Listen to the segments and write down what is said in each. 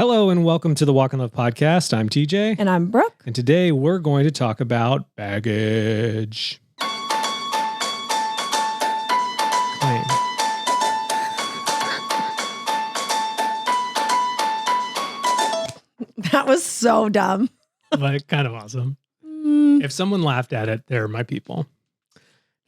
Hello and welcome to the Walk and Love podcast. I'm TJ. And I'm Brooke. And today we're going to talk about baggage claim. That was so dumb. But kind of awesome. If someone laughed at it, they're my people.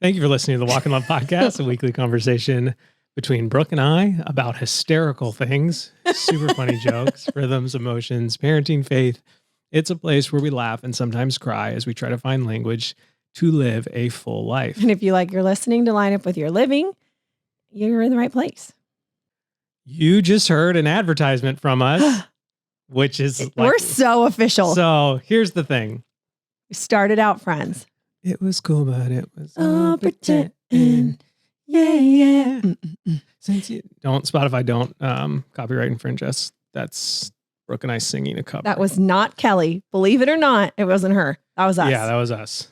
Thank you for listening to the Walk and Love podcast, a weekly conversation between Brooke and I about hysterical things, super funny jokes, rhythms, emotions, parenting, faith. It's a place where we laugh and sometimes cry as we try to find language to live a full life. And if you like your listening to line up with your living, you're in the right place. You just heard an advertisement from us, which is We're so official. So here's the thing. We started out friends. It was cool, but it was all pretending. Yeah. Since you don't Spotify, don't copyright infringe us. That's Brooke and I singing a cover. That was not Kelly. Believe it or not, it wasn't her. That was us. Yeah, that was us.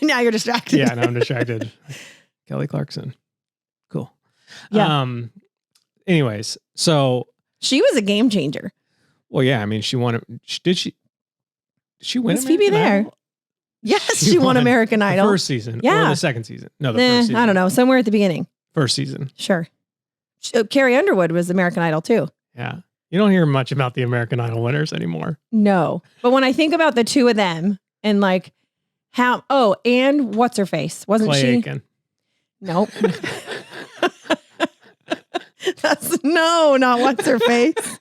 Now you're distracted. Yeah, now I'm distracted. Kelly Clarkson. Cool. Yeah. Anyways, so She was a game changer. well, yeah. I mean, she won. Did she win? Was Phoebe American there? Idol? Yes, she won American The Idol. first season. Yeah. Or the second season. No, the first season. I don't know. Somewhere at the beginning. First season. Sure. Carrie Underwood was American Idol too. Yeah. You don't hear much about the American Idol winners anymore. No. But when I think about the two of them and like and what's her face? Wasn't Clay she? Aiken. Nope. That's not what's her face.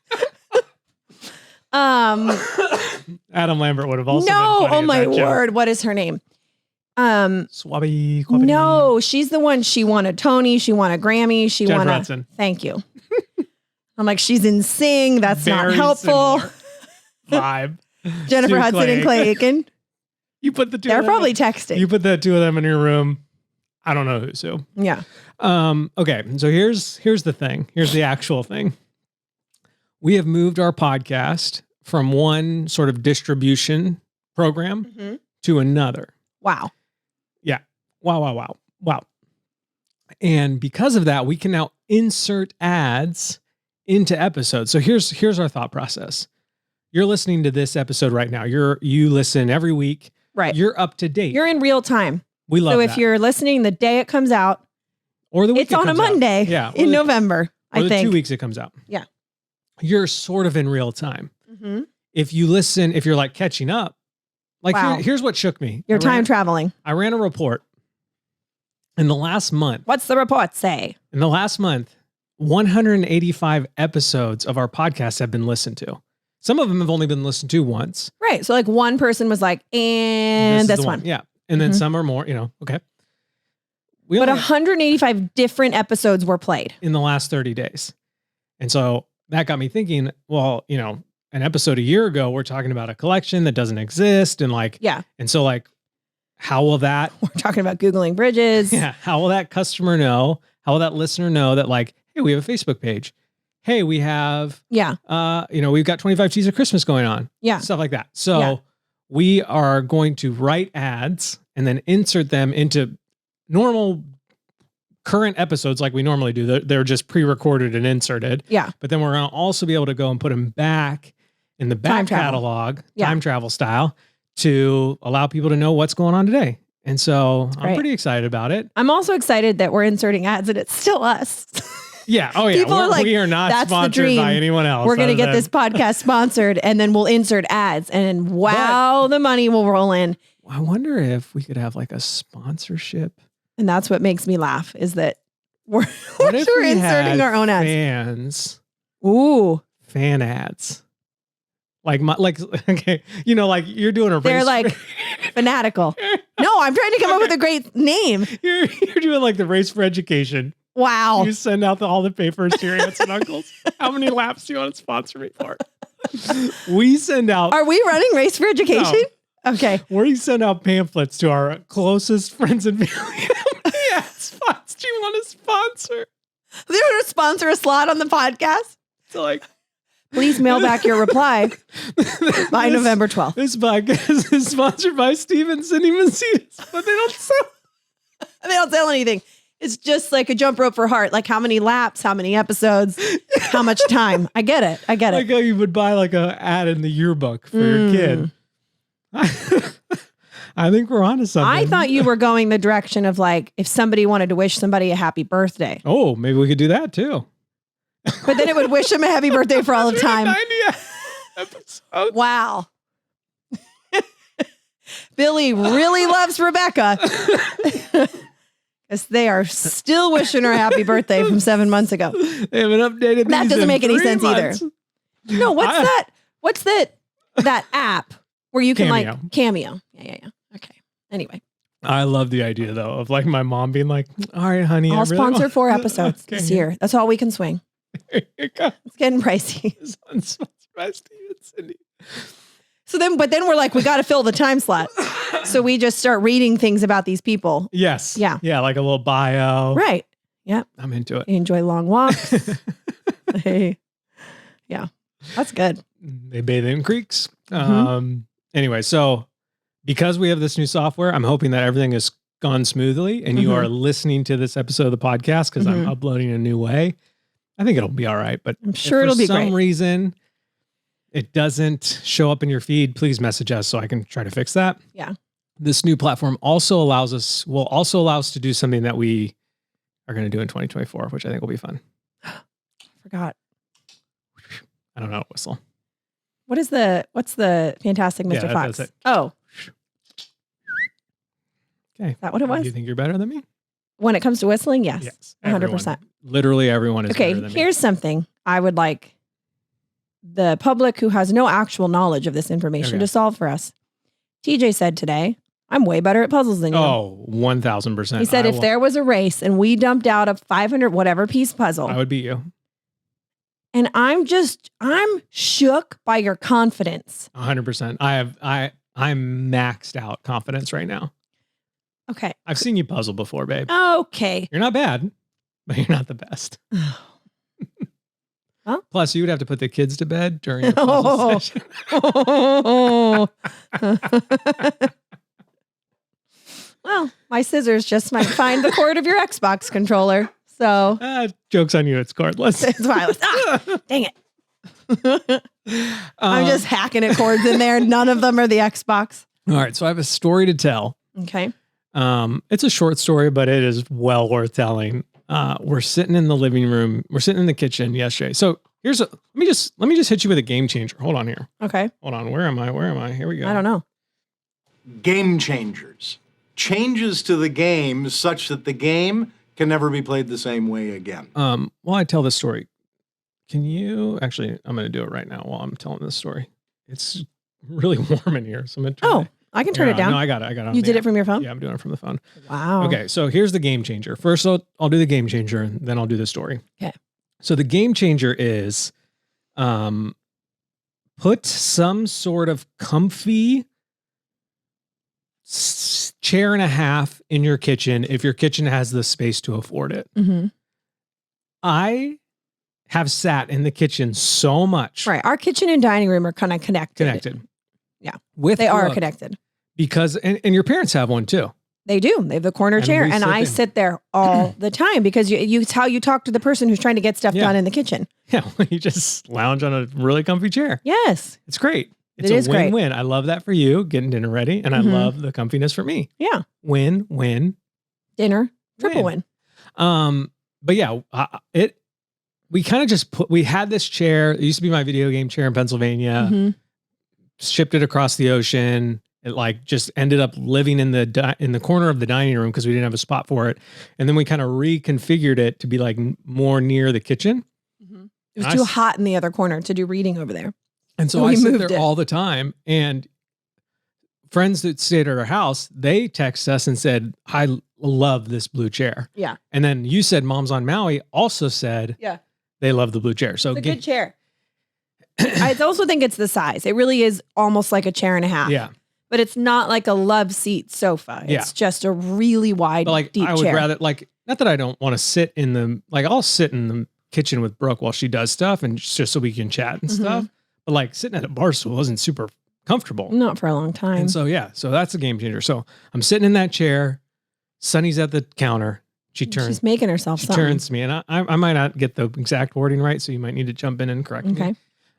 Adam Lambert would have also been No, funny oh at my that joke. word. What is her name? Swabby. No, she's the one. She won a Tony. She won a Grammy. She Jennifer won a. Hudson. Thank you. I'm like, she's in Sing. That's not Very helpful. similar vibe. Jennifer to Hudson and Clay Aiken. You put the two. They're of them- probably texting. You put the two of them in your room. I don't know who's who. Yeah. Okay, so here's the thing. Here's the actual thing. We have moved our podcast from one sort of distribution program to another. Wow. Yeah. Wow. And because of that, we can now insert ads into episodes. So here's our thought process. You're listening to this episode right now. You listen every week. Right. You're up to date. You're in real time. We love So that. if you're listening the day it comes out, or the week it's on a comes out. Monday Yeah. in November, Or I the think. 2 weeks it comes out. Yeah. You're sort of in real time. Mm-hmm. If you're like catching up, like Wow. here's what shook me. You're I time ran, traveling. I ran a report in the last month. What's the report say? In the last month, 185 episodes of our podcast have been listened to. Some of them have only been listened to once. Right. So like one person was like, and is this the one. Yeah. And then Mhm. some are more, okay. We But only 185 different episodes were played. in the last 30 days. And so that got me thinking, well, an episode a year ago, we're talking about a collection that doesn't exist. And Yeah. how will that, We're talking about Googling bridges. how will that customer know? How will that listener know that like, hey, we have a Facebook page. Hey, we have, Yeah. we've got 25 Teas of Christmas going on. Yeah. Stuff like that. So Yeah. we are going to write ads and then insert them into normal current episodes like we normally do. They're just pre-recorded and inserted. Yeah. But then we're going to also be able to go and put them back in the back Time travel. catalog, Yeah. time travel style, to allow people to know what's going on today. And so I'm great. pretty excited about it. I'm also excited that we're inserting ads and it's still us. Yeah. Oh, yeah. People are like, we are not "That's the sponsored dream. by anyone else. We're going to other get than- this podcast sponsored and then we'll insert ads and wow, the money will roll in. I wonder if we could have like a sponsorship. And that's what makes me laugh is that we're What if we inserting had our own ads. Fans, Ooh, fan ads. Like okay, like you're doing a they're race. like fanatical. No, I'm trying to come up with a great name. you're doing like the race for education. Wow. You send out all the papers to your aunts and uncles. How many laps do you want to sponsor me for? We send out. Are we running Race for Education? Okay. We send out pamphlets to our closest friends and family. Yeah, spots do you want to sponsor? They're going to sponsor a slot on the podcast. So like, Please mail back your reply by November 12th. This podcast is sponsored by Steve and Cindy Macedas, but they don't sell. They don't sell anything. It's just like a jump rope for heart. Like how many laps, how many episodes, how much time. I get it. Like how you would buy like a ad in the yearbook for your kid. I think we're onto something. I thought you were going the direction of like if somebody wanted to wish somebody a happy birthday. Oh, maybe we could do that too. But then it would wish them a happy birthday for all of time. 90 episodes. Wow. Billy really loves Rebecca. Because they are still wishing her a happy birthday from 7 months ago. They haven't updated That these doesn't in make any 3 sense months. either. No, what's that? What's that app where you can Cameo. like Cameo? Yeah. Okay. Anyway, I love the idea though of like my mom being like, "All right, honey, I'll I really sponsor want-" 4 episodes Okay. this year. That's all we can swing. Here you go. It's getting pricey. It's unsponsored by Steve and Cindy. So then, but then we're like, we got to fill the time slot. So we just start reading things about these people. Yes. Yeah. Yeah, like a little bio. Right. Yep. I'm into it. They enjoy long walks. Yeah. That's good. They bathe in creeks. Anyway, so because we have this new software, I'm hoping that everything has gone smoothly and you are listening to this episode of the podcast because I'm uploading a new way. I think it'll be all right, but I'm sure if it'll be for some great. reason it doesn't show up in your feed, please message us so I can try to fix that. Yeah. This new platform also will also allow us to do something that we are going to do in 2024, which I think will be fun. Forgot. I don't know, whistle. What's the Fantastic Mr. Yeah, Fox? that's it. Oh, Okay. is that what it was? Do you think you're better than me? When it comes to whistling, yes. Yes. 100%. Literally everyone is Okay, better than me. here's something I would like the public who has no actual knowledge of this information Okay. to solve for us. TJ said today, I'm way better at puzzles than you. Oh, 1000%. He said if there was a race and we dumped out a 500 whatever piece puzzle, I would beat you. and I'm shook by your confidence. 100%. I'm maxed out confidence right now. Okay. I've seen you puzzle before, babe. Okay. You're not bad, but you're not the best. Huh? Plus, you would have to put the kids to bed during your puzzle Oh. session. Well, my scissors just might find the cord of your Xbox controller. So Joke's on you. It's cordless. it's wireless. Dang it. I'm just hacking at cords in there. None of them are the Xbox. All right. So I have a story to tell. Okay. It's a short story, but it is well worth telling. We're sitting in the living room. We're sitting in the kitchen yesterday. So let me just hit you with a game changer. Hold on here. Okay. Hold on. Where am I? Here we go. I don't know. Game changers. Changes to the game such that the game can never be played the same way again. While I tell this story, can you actually, I'm going to do it right now while I'm telling this story. It's really warm in here. So I'm going to turn I can turn it down. No, I got it. You did it from your phone? Yeah, I'm doing it from the phone. Wow. Okay, so here's the game changer. First, I'll do the game changer, and then I'll do the story. Okay. So the game changer is, put some sort of comfy chair and a half in your kitchen if your kitchen has the space to afford it. Mm-hmm. I have sat in the kitchen so much. Right. Our kitchen and dining room are kind of connected. Yeah. They are Brooke, connected. because and your parents have one too. They do. They have the corner And chair. we And sit I in. sit there all the time because it's how you talk to the person who's trying to get stuff Yeah. done in the kitchen. Yeah, you just lounge on a really comfy chair. Yes. It's great. It's It a is great. win-win. I love that for you, getting dinner ready, and I Mhm. love the comfiness for me. Yeah. Win. Dinner. Triple win. But yeah, we kind of just we had this chair. It used to be my video game chair in Pennsylvania. Mhm. Shipped it across the ocean. It like just ended up living in the corner of the dining room because we didn't have a spot for it. And then we kind of reconfigured it to be like more near the kitchen. It was And too hot in the other corner to do reading over there. And so So I we sit moved there it. all the time. And friends that stayed at our house, they text us and said, I love this blue chair. Yeah. And then you said Moms on Maui also said Yeah. they love the blue chair. So It's a good chair. I also think it's the size. It really is almost like a chair and a half. yeah. But it's not like a love seat sofa. Yeah. It's just a really wide, But like deep I would chair. rather not that I don't want to sit in the I'll sit in the kitchen with Brooke while she does stuff and just so we can chat and Mhm. stuff. But like sitting at a bar stool isn't super comfortable. Not for a long time. And so so that's a game changer. So I'm sitting in that chair, Sonny's at the counter, She's making herself she something. turns to me, and I might not get the exact wording right, so you might need to jump in and correct Okay.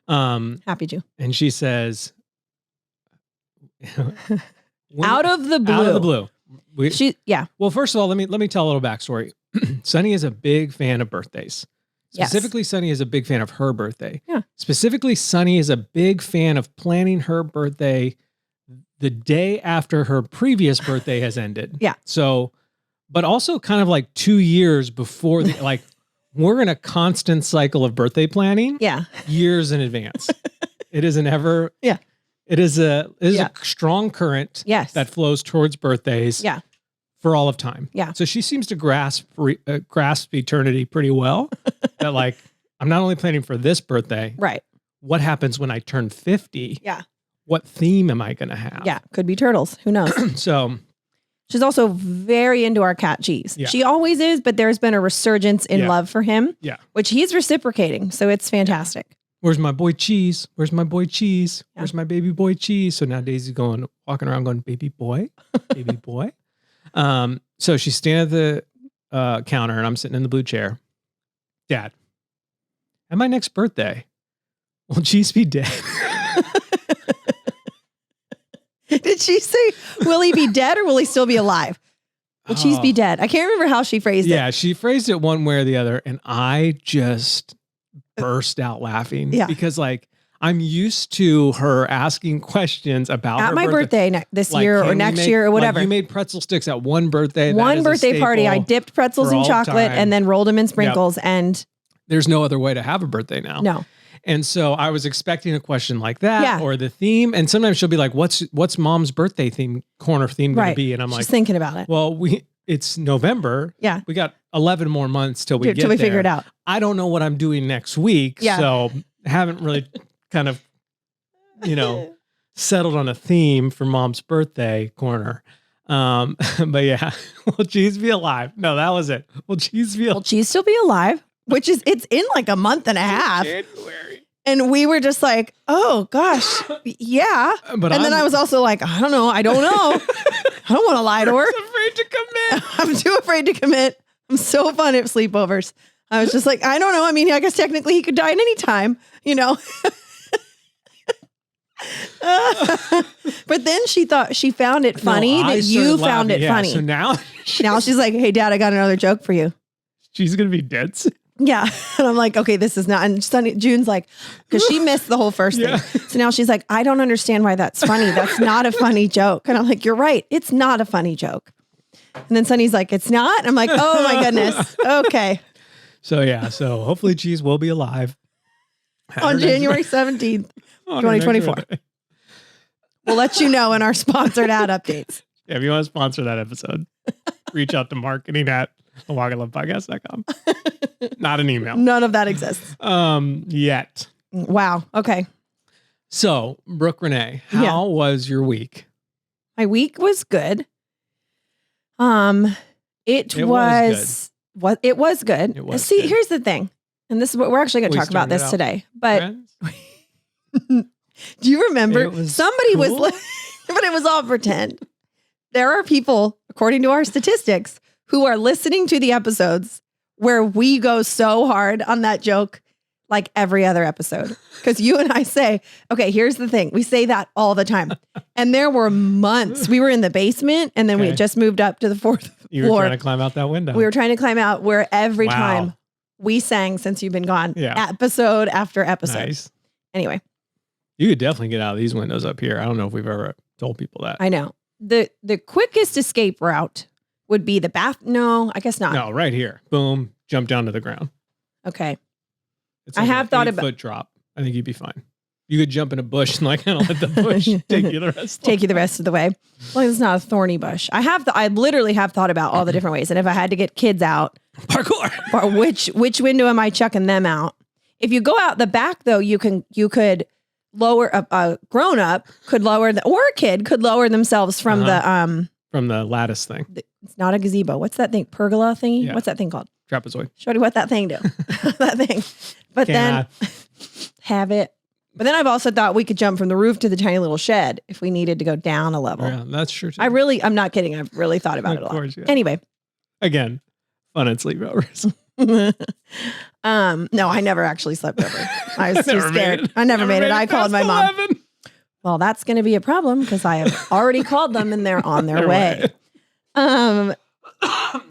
me. Happy to. And she says, Out of the blue. Out of the blue. Well, first of all, let me tell a little backstory. Sunny is a big fan of birthdays. Yes. Specifically, Sunny is a big fan of her birthday. Yeah. Specifically, Sunny is a big fan of planning her birthday the day after her previous birthday has ended. Yeah. So, but also kind of like 2 years before like we're in a constant cycle of birthday planning. Yeah. Years in advance. It is an ever. Yeah. It is a strong current. Yes. That flows towards birthdays. Yeah. For all of time. Yeah. So she seems to grasp eternity pretty well. That like, I'm not only planning for this birthday. Right. What happens when I turn 50? Yeah. What theme am I going to have? Yeah. Could be turtles. Who knows? So she's also very into our cat Cheese. Yeah. She always is, but there's been a resurgence in love for him. Yeah. Which he's reciprocating. So it's fantastic. Where's my boy Cheese? Where's my boy Cheese? Yeah. Where's my baby boy Cheese? So now Daisy's walking around going, baby boy, baby boy. So she's standing at the counter and I'm sitting in the blue chair. Dad, at my next birthday, will Cheese be dead? Did she say, will he be dead or will he still be alive? Will Cheese be dead? I can't remember how she phrased it. Yeah, she phrased it one way or the other. And I just burst out laughing. Yeah. Because like, I'm used to her asking questions about At her my birthday this Like, year can or we next make- year or whatever. Like you made pretzel sticks at one birthday. That One is a birthday party, I staple. dipped pretzels for in all chocolate time. and then rolled them in sprinkles. And There's no other way to have a birthday now. no, And so I was expecting a question like that Yeah. or the theme. And sometimes she'll be like, what's mom's birthday corner theme going right. to be? And I'm She's like, thinking about it. well, it's November. Yeah. We got 11 more months till we Till we figure it out. I don't know what I'm doing next week. Yeah. So haven't really kind of, settled on a theme for mom's birthday corner. But yeah, will Cheese be alive? No, that was it. Will Cheese be Will alive? Cheese still be alive? Which is, it's in like a month and a half. January. And we were just like, oh gosh, yeah. But And then I was also like, I don't know. I don't know. I don't want to lie to her. afraid to commit. I'm too afraid to commit. I'm so fun at sleepovers. I was just like, I don't know. I mean, I guess technically he could die at any time, But then she found it funny that you found it funny. So now Now she's like, hey, Dad, I got another joke for you. she's going to be dead soon. Yeah. And I'm like, okay, this is not. And June's like, because she missed the whole first Yeah. thing. So now she's like, I don't understand why that's funny. That's not a funny joke. And I'm like, you're right. It's not a funny joke. And then Sunny's like, it's not. I'm like, oh my goodness. Okay. So yeah, so hopefully Cheese will be alive. On January 17th, 2024. We'll let you know in our sponsored ad updates. Yeah, if you want to sponsor that episode, reach out to marketing at walkandlovepodcast.com. Not an email. None of that exists. Yet. Wow. Okay. So, Brooke Renee, how was your week? My week was good. It was good. It was See, good. here's the thing. And this is what we're actually going to We talk about started this out today. But Friends? do you remember It was somebody was cool. but it was all pretend. There are people, according to our statistics, who are listening to the episodes where we go so hard on that joke like every other episode. Because you and I say, okay, here's the thing. We say that all the time. And there were months. We were in the basement and then we Okay. had just moved up to the fourth You were floor. trying to climb out that window. We were trying to climb out where every Wow. time we sang since you've been gone, Yeah. episode after episode. Nice. Anyway, You could definitely get out of these windows up here. I don't know if we've ever told people that. I know. The quickest escape route would be the bath. No, I guess not. No, right here. Boom. Jump down to the ground. Okay. It's I have an thought about- 8-foot drop. I think you'd be fine. You could jump in a bush and like kind of let the bush take you the rest. Take you the rest of the way. Well, it's not a thorny bush. I literally have thought about all the different ways. And if I had to get kids out, Parkour. or which window am I chucking them out? If you go out the back though, you could lower a grown up could lower or a kid could lower themselves from From the lattice thing. it's not a gazebo. What's that thing? Pergola thingy? Yeah. What's that thing called? Trapezoid. Shorty, what that thing do? That thing. But then have it. But then I've also thought we could jump from the roof to the tiny little shed if we needed to go down a level. Yeah, that's true. Too. I'm not kidding. I've really thought about it a lot. course, yeah. Anyway, Again, fun at sleepovers. No, I never actually slept over. I was too Never made scared. it. I never made it. I called past my mom. 11. Well, that's going to be a problem because I have already called them and they're on their Their way.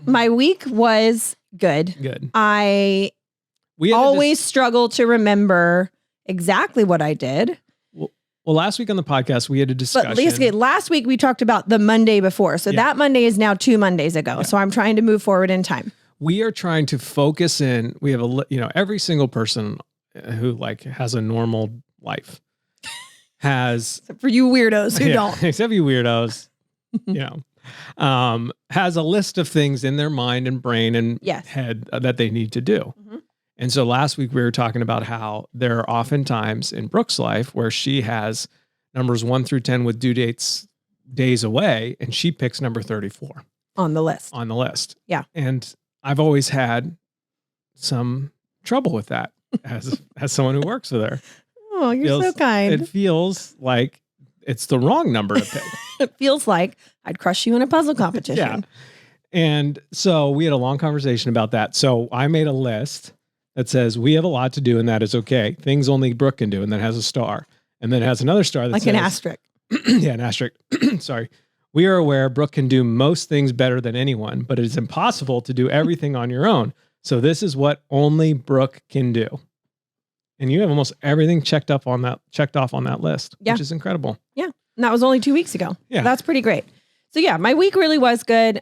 My week was good. Good. I We had always struggle to remember exactly what I did. well, last week on the podcast, we had a discussion. But last week we talked about the Monday before. So Yeah. that Monday is now 2 Mondays ago. Yeah. So I'm trying to move forward in time. We are trying to focus in. We have every single person who like has a normal life has Except for you weirdos who don't. except you weirdos, has a list of things in their mind and brain and Yes. head that they need to do. Mhm. And so last week we were talking about how there are often times in Brooke's life where she has numbers 1 through 10 with due dates days away, and she picks number 34 On the list. on the list. Yeah. And I've always had some trouble with that as someone who works with her. Oh, you're so kind. It feels like it's the wrong number to pick. It feels like I'd crush you in a puzzle competition. Yeah. And so we had a long conversation about that. So I made a list that says we have a lot to do and that is okay. Things only Brooke can do, and then has a star. And then it has another star that Like says an asterisk. yeah, an asterisk. Sorry. We are aware Brooke can do most things better than anyone, but it is impossible to do everything on your own. So this is what only Brooke can do. And you have almost everything checked off on that list, Yeah. which is incredible. And that was only 2 weeks ago. Yeah. That's pretty great. So yeah, my week really was good.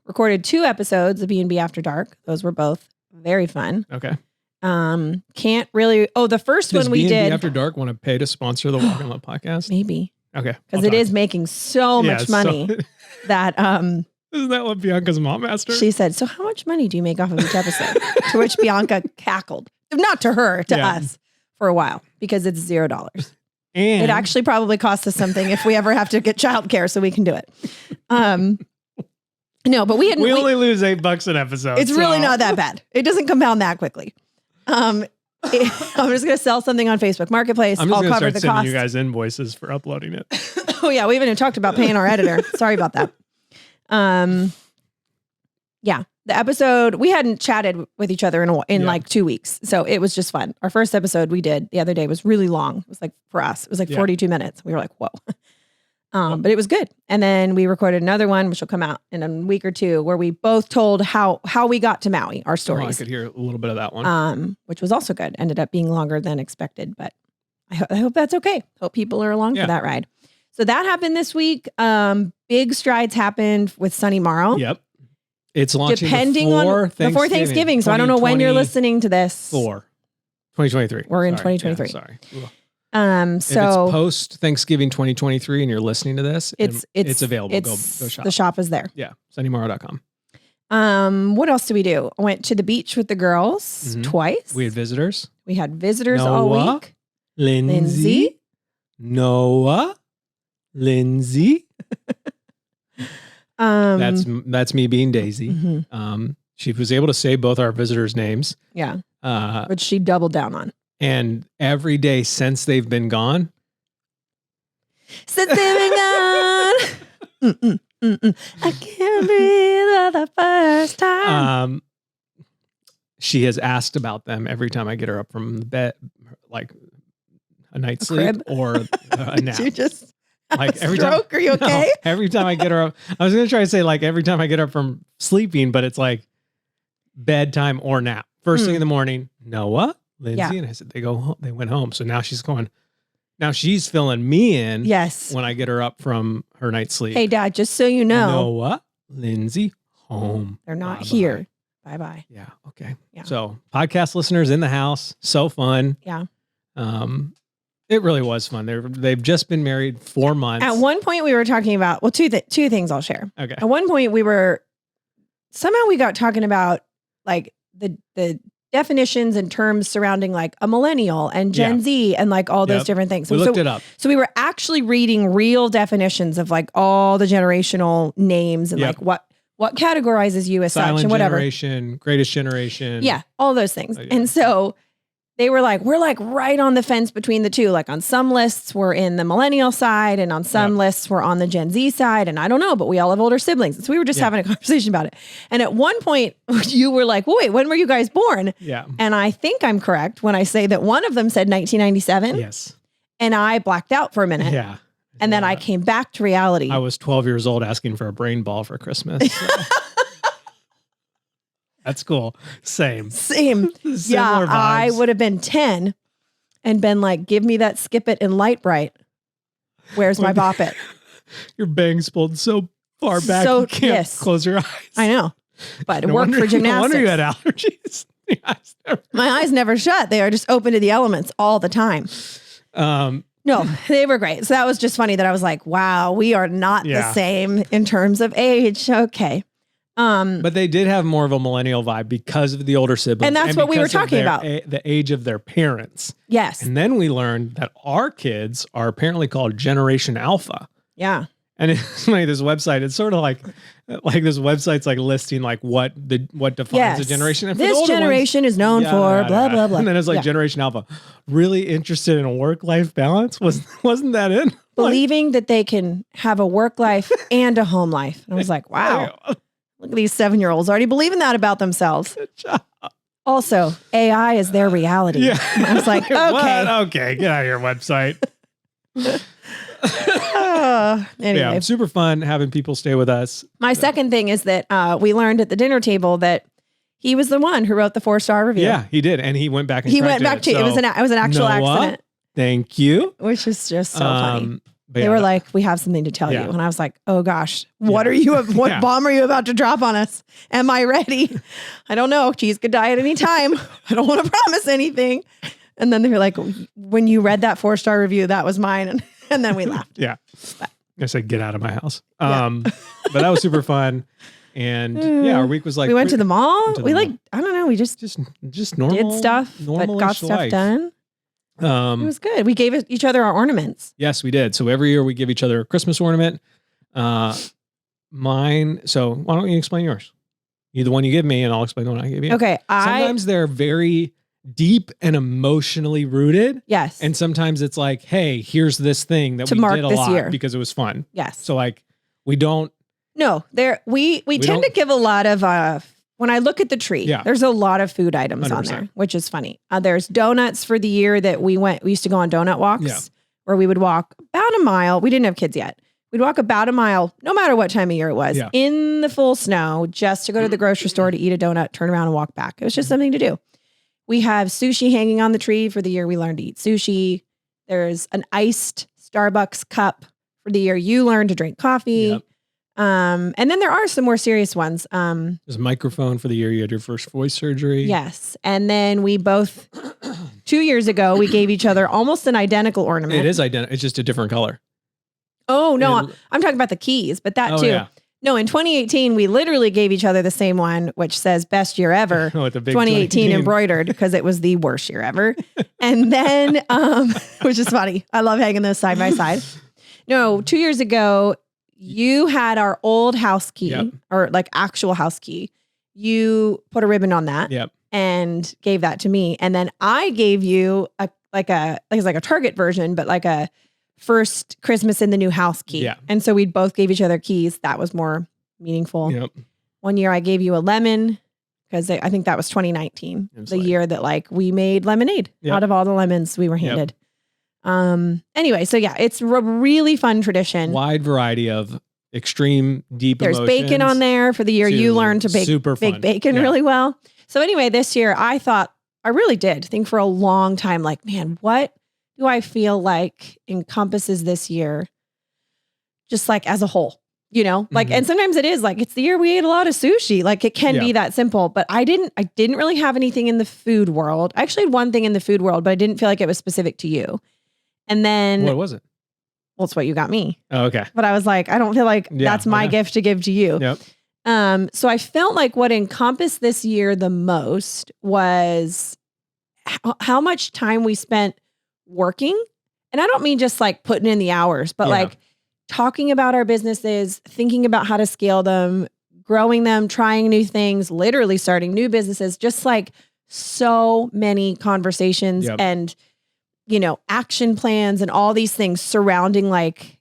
Recorded 2 episodes of B&B After Dark. Those were both very fun. Okay. Can't really. Oh, the first Does one we B&B did. After Dark want to pay to sponsor the Walk and Love podcast? Maybe. Okay. Because it is making so much money that Isn't that what Bianca's mom asked her? she said, so how much money do you make off of each episode? To which Bianca cackled. Not to her, to Yeah. us for a while because it's $0. and It actually probably costs us something if we ever have to get childcare so we can do it. No, but we only lose $8 an episode. it's really not that bad. It doesn't compound that quickly. I'm just going to sell something on Facebook Marketplace. I'm just I'll going to cover start the sending cost. you guys invoices for uploading it. Oh yeah, we haven't even talked about paying our editor. Sorry about that. Yeah, the episode we hadn't chatted with each other in Yeah. like 2 weeks, so it was just fun. Our first episode we did the other day was really long. It was like for us, it was like Yeah. 42 minutes. We were like, whoa. But it was good. And then we recorded another one, which will come out in a week or two, where we both told how we got to Maui, our Oh, I stories, could hear a little bit of that one. which was also good. Ended up being longer than expected, but I hope that's okay. Hope people are along Yeah. for that ride. So that happened this week. Big strides happened with Sunny Morrow. Yep. It's launching Depending before before Thanksgiving. So I don't know when you're listening to this. 2023. We're in Sorry. 2023. Yeah, sorry. Ugh. If it's So post Thanksgiving 2023 and you're listening to this, it's available. Go shop. The shop is there. Yeah. SunnyMorrow.com. What else did we do? I went to the beach with the girls Mhm. twice. We had visitors. We had visitors all Noah, week. Lindsay. Noah. Lindsay. That's me being Daisy. mhm. She was able to say both our visitors' names. Yeah, Uh, which she doubled down on. and every day since they've been gone, Since they've been gone, I can't breathe for the first time. she has asked about them every time I get her up from the bed, like a night's A sleep crib? or a nap. Did you just Like have a stroke? Are you No, okay? every time I get her up, I was going to try to say like every time I get up from sleeping, but it's like bedtime or nap. First thing in the morning, Noah, Lindsay, Yeah. and I said, they went home. So now she's filling me in Yes. when I get her up from her night's sleep. Hey, Dad, just so you know, Noah, Lindsay, home. they're not Bye-bye. here. Bye-bye. Yeah. Okay. Yeah. So podcast listeners in the house, so fun. Yeah. It really was fun. They've just been married 4 months. At one point we were talking about, well, two things I'll share. Okay. At one point we got talking about like the definitions and terms surrounding like a millennial and Gen Z and like all those Yep. different things. We looked it up. So we were actually reading real definitions of like all the generational names and Yep. like what categorizes you as such Silent and whatever. generation, greatest generation. Yeah, all those things. Yeah. And so they were like, we're like right on the fence between the two. Like on some lists, we're in the millennial side, and on some lists, we're on the Gen Z side. And I don't know, but we all have older siblings. So we were just having a conversation about it. And at one point, you were like, well, wait, when were you guys born? Yeah. And I think I'm correct when I say that one of them said 1997. Yes. And I blacked out for a minute. Yeah. And then I came back to reality. I was 12 years old asking for a brain ball for Christmas. So. That's cool. Same. Same. Yeah, vibes. I would have been 10 and been like, give me that Skip It and Light Bright. Where's my Bop It? Your bangs pulled so far back So- you can't yes. close your eyes. I know. But it No worked wonder- for gymnastics. No wonder you had allergies. My eyes never shut. They are just open to the elements all the time. No, they were great. So that was just funny that I was like, wow, we are not the same in terms of age. Okay. But they did have more of a millennial vibe because of the older siblings. And that's what we were because of talking about. the age of their parents. Yes. And then we learned that our kids are apparently called Generation Alpha. Yeah. And it's funny, this website, it's sort of like this website's like listing like what defines a generation. And for the this older generation ones, is known for blah, blah, blah. And then it's like Yeah. Generation Alpha. Really interested in a work-life balance? Wasn't that it? Believing that they can have a work life and a home life. And I was like, wow, look at these 7-year-olds already believing that about themselves. Good job. Also, AI is their reality. Yeah. I was like, What? okay. Okay, get out of your website. Anyway, Yeah, super fun having people stay with us. my second thing is that we learned at the dinner table that he was the one who wrote the 4-star review. Yeah, he did. And he went back and He went back it. to it. Was an actual Noah, accident, Thank you. which is just so funny. But They yeah, were like, we have something to tell Yeah. you. And I was like, oh gosh, what are you, what Yeah. bomb are you about to drop on us? Am I ready? I don't know. Cheese could die at any time. I don't want to promise anything. And then they're like, when you read that 4-star review, that was mine. And then we laughed. yeah. I said, get out of my house. Yeah. But that was super fun. And yeah, our week was like, we went to the mall. went to the We mall. like, I don't know. We just just normal, did stuff, but got normal-ish stuff life. done. It was good. We gave each other our ornaments. Yes, we did. So every year we give each other a Christmas ornament. Mine. So why don't you explain yours? You the one you give me, and I'll explain the one I give you. Okay. Sometimes they're very deep and emotionally rooted. Yes. And sometimes it's like, hey, here's this thing that To we mark did a this lot year. because it was fun. yes. So like we don't. No, we tend don't- to give a lot of when I look at the tree, Yeah. there's a lot of food items on 100%. there, which is funny. There's donuts for the year that we used to go on donut walks Yeah. where we would walk about a mile. We didn't have kids yet. We'd walk about a mile, no matter what time of year it was, Yeah. in the full snow, just to go to the grocery store to eat a donut, turn around and walk back. It was just something to do. We have sushi hanging on the tree for the year we learned to eat sushi. There's an iced Starbucks cup for the year you learned to drink coffee. Yep. And then there are some more serious ones. There's a microphone for the year you had your first voice surgery. Yes. And then we both 2 years ago, we gave each other almost an identical ornament. It is identical. It's just a different color. Oh, no, It- I'm talking about the keys, but that Oh, too. yeah. No, in 2018, we literally gave each other the same one, which says best year ever. With the big 2018 embroidered because it was the worst year ever. And then, which is funny. I love hanging those side by side. No, 2 years ago, you had our old house key Yep. or like actual house key. You put a ribbon on that Yep. and gave that to me. And then I gave you it was like a Target version, but like a first Christmas in the new house key. Yeah. And so we both gave each other keys. That was more meaningful. Yep. One year I gave you a lemon because I think that was 2019, It was the like- year that like we made lemonade Yep. out of all the lemons we were Yep. handed. Anyway, so yeah, it's a really fun tradition. Wide variety of extreme deep There's bacon emotions on there for the year you to learned to bake super fun. bacon Yeah. really well. So anyway, this year I really did think for a long time, like, man, what do I feel like encompasses this year? Just like as a whole, like, Mhm. and sometimes it is like, it's the year we ate a lot of sushi. Like it can Yeah. be that simple, but I didn't really have anything in the food world. I actually had one thing in the food world, but I didn't feel like it was specific to you. And then, What was it? well, it's what you got me. Oh, okay. But I was like, I don't feel like Yeah, that's I my know. gift to give to you. Yep. So I felt like what encompassed this year the most was how much time we spent working. And I don't mean just like putting in the hours, but Yeah. like talking about our businesses, thinking about how to scale them, growing them, trying new things, literally starting new businesses, just like so many conversations Yep. and, action plans and all these things surrounding like,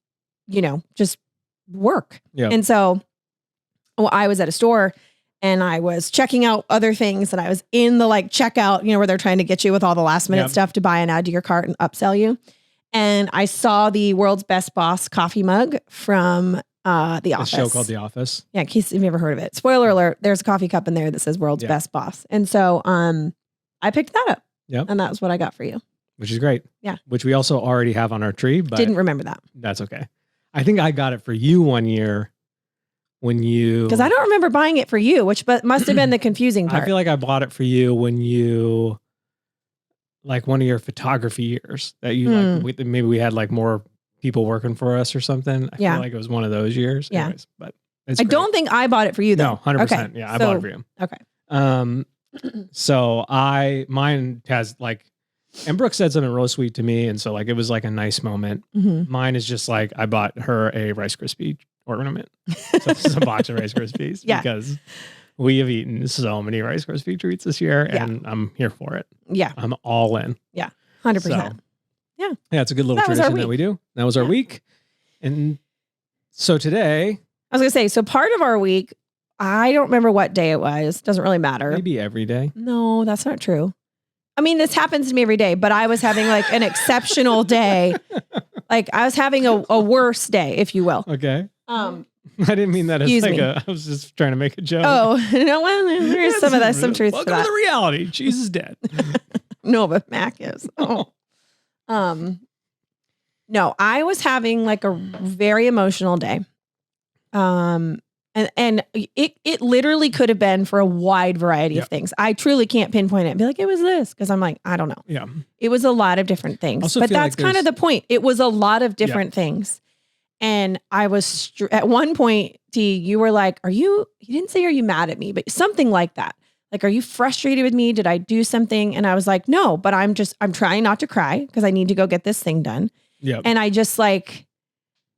just work. Yep. And so I was at a store and I was checking out other things and I was in the like checkout, where they're trying to get you with all the last minute Yep. stuff to buy and add to your cart and upsell you. And I saw the World's Best Boss coffee mug from The A Office. show called The Office. Yeah, in case you've ever heard of it. Spoiler alert, there's a coffee cup in there that says World's Yeah. Best Boss. And so I picked that up. Yep. And that was what I got for you. Which is great. Yeah. Which we also already have on our tree, but Didn't remember that. that's okay. I think I got it for you one year when you... Because I don't remember buying it for you, which must have been the confusing part. I feel like I bought it for you when you... Like one of your photography years that you maybe we had like more people working for us or something. I Yeah. feel like it was one of those years. Yeah. Anyways, but it's I great. don't think I bought it for you though. No, 100%. Okay. Yeah, I bought it for you. Okay. So mine has like, and Brooke said something real sweet to me. And so like, it was like a nice moment. Mhm. Mine is just like, I bought her a Rice Krispie ornament. So this is a box of Rice Krispies Yeah. because we have eaten so many Rice Krispie treats this year and I'm here for it. Yeah. I'm all in. 100%. So, Yeah. Yeah, it's a good little That was our tradition that we do. That was our Yeah. week. And so today, I was going to say, so part of our week, I don't remember what day it was. Doesn't really matter. maybe every day. No, that's not true. I mean, this happens to me every day, but I was having like an exceptional day. Like I was having a worse day, if you will. Okay. Um, I didn't mean that as Excuse like me. I was just trying to make a joke. oh, well, there's some of that, some truth to Welcome that. to the reality. Jesus is dead. No, but Mac is. Oh. No, I was having like a very emotional day. And it literally could have been for a wide variety Yeah. of things. I truly can't pinpoint it and be like, it was this. Cause I'm like, I don't know. Yeah. It was a lot of different things, Also but feel that's like kind of there's- the point. It was a lot of different things. And I was at one point, T, you were like, you didn't say, are you mad at me? But something like that. Like, are you frustrated with me? Did I do something? And I was like, no, but I'm trying not to cry because I need to go get this thing done. Yeah. And I just like,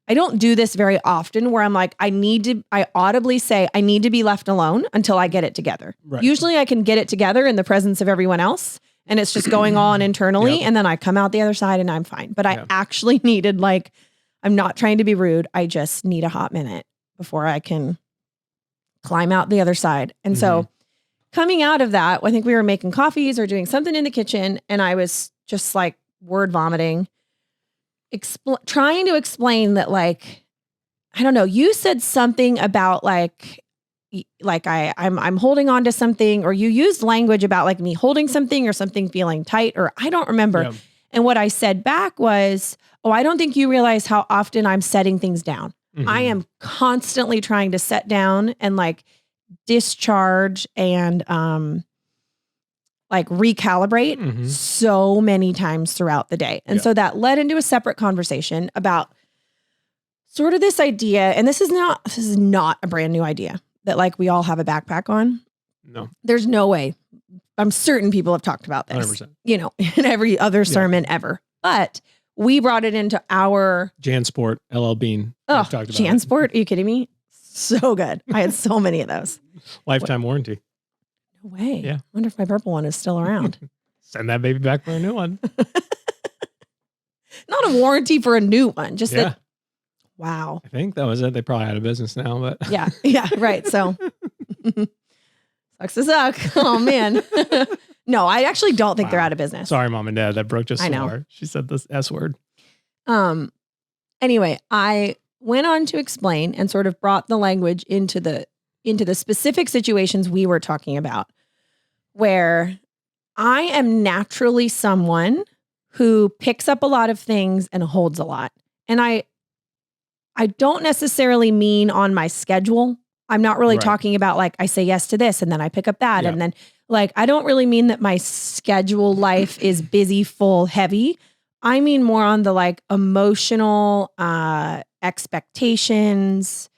I don't do this very often where I'm like, I audibly say, I need to be left alone until I get it together. Right. Usually I can get it together in the presence of everyone else and it's just going on internally. Yep. And then I come out the other side and I'm fine. But I Yeah. actually needed like, I'm not trying to be rude. I just need a hot minute before I can climb out the other side. And so coming out of that, I think we were making coffees or doing something in the kitchen and I was just like word vomiting. Trying to explain that, like, I don't know, you said something about like I'm holding on to something, or you used language about like me holding something or something feeling tight, or I don't remember. Yeah. And what I said back was, oh, I don't think you realize how often I'm setting things down. Mhm. I am constantly trying to set down and like discharge and like recalibrate Mhm. so many times throughout the day. And Yeah. so that led into a separate conversation about sort of this idea. And this is not a brand new idea that like we all have a backpack on. No. There's no way. I'm certain people have talked about this, 100%. in every other sermon ever. But we brought it into our JanSport, LL Bean. We've talked about it. JanSport. Are you kidding me? So good. I had so many of those. Lifetime warranty. No way. Yeah. I wonder if my purple one is still around. Send that baby back for a new one. Not a warranty for a new one. Just Yeah. that. Wow. I think that was it. They probably out of business now, but Yeah. Yeah. Right. So sucks to suck. Oh man. No, I actually don't think they're Wow. out of business. sorry, mom and dad. That Brooke just I know. swore. She said this S word. Anyway, I went on to explain and sort of brought the language into the specific situations we were talking about, where I am naturally someone who picks up a lot of things and holds a lot. And I don't necessarily mean on my schedule. I'm not really Right. talking about like I say yes to this and then I pick up that. Yeah. And then like, I don't really mean that my schedule life is busy, full, heavy. I mean more on the like emotional expectations.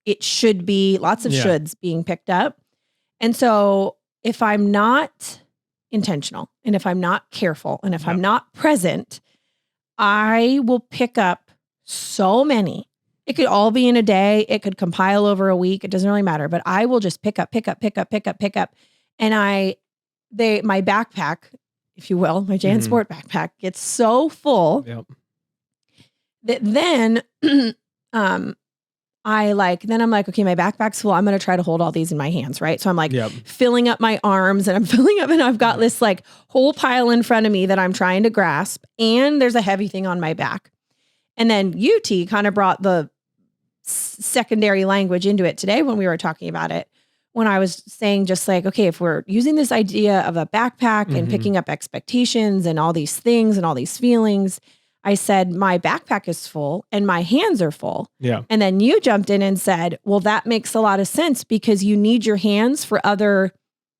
It should be lots of Yeah. shoulds being picked up. And so if I'm not intentional and if I'm not careful and if Yeah. I'm not present, I will pick up so many. It could all be in a day. It could compile over a week. It doesn't really matter, but I will just pick up. And I my backpack, if you will, my Mhm. JanSport backpack gets so full Yep. that then I'm like, okay, my backpack's full. I'm going to try to hold all these in my hands. Right. So I'm like Yep. filling up my arms and I'm filling up and I've got this like whole pile in front of me that I'm trying to grasp. And there's a heavy thing on my back. And then UT kind of brought the secondary language into it today when we were talking about it. When I was saying just like, okay, if we're using this idea of a backpack and Mhm. picking up expectations and all these things and all these feelings, I said, my backpack is full and my hands are full. Yeah. And then you jumped in and said, well, that makes a lot of sense because you need your hands for other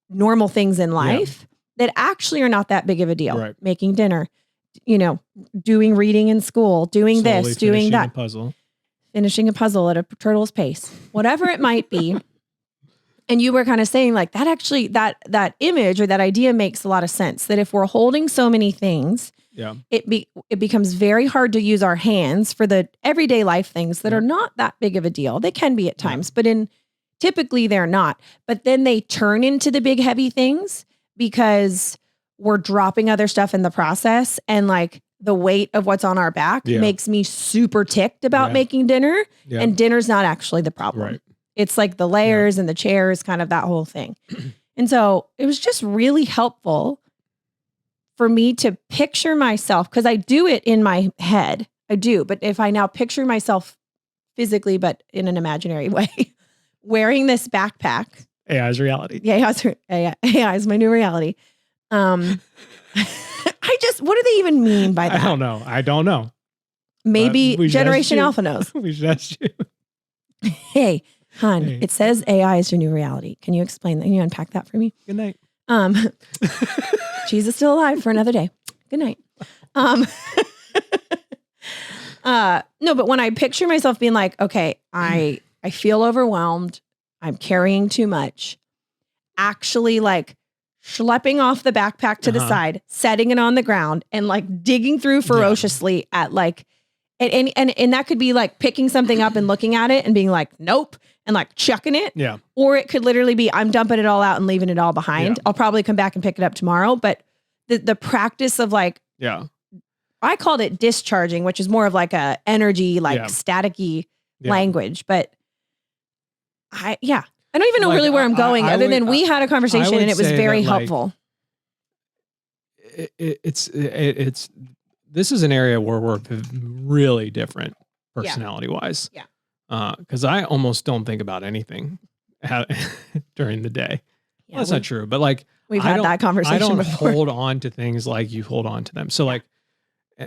normal things in life that actually are not that big of a deal. Right. Making dinner, doing reading in school, doing Slowly this, doing finishing that, a puzzle. finishing a puzzle at a turtle's pace, whatever it might be. And you were kind of saying like that actually, that image or that idea makes a lot of sense that if we're holding so many things, Yeah. it becomes very hard to use our hands for the everyday life things that Yeah. are not that big of a deal. They can be at times, but typically they're not. But then they turn into the big heavy things because we're dropping other stuff in the process. And like the weight of what's on our back Yeah. makes me super ticked about Yeah. making dinner. Yeah. And dinner's not actually the problem. Right. It's like the layers and the chairs, kind of that whole thing. And so it was just really helpful for me to picture myself, because I do it in my head. I do. But if I now picture myself physically, but in an imaginary way, wearing this backpack. AI's reality. Yeah, AI is my new reality. What do they even mean by that? I don't know. Maybe we should ask Generation you. Alpha knows. We should ask you. Hey, hon, Hey. it says AI is your new reality. Can you explain that? Can you unpack that for me? Good night. Jesus still alive for another day. Good night. No, but when I picture myself being like, okay, I feel overwhelmed. I'm carrying too much. Actually like schlepping off the backpack to the side, setting it on the ground and like digging through ferociously at like, and that could be like picking something up and looking at it and being like, nope. And like chucking it. Yeah. Or it could literally be, I'm dumping it all out and leaving it all behind. Yeah. I'll probably come back and pick it up tomorrow. But the practice of like, Yeah. I called it discharging, which is more of like a energy, like Yeah. staticky Yeah. language. But I don't even know Like, really where I'm going I other would- than we had a conversation would and it was say very that, like, helpful. It's this is an area where we're really different personality wise. Yeah. Because I almost don't think about anything during the day. Yeah, Well, that's not true, but like we've I had don't- that conversation I don't before. hold on to things like you hold on to them. So like,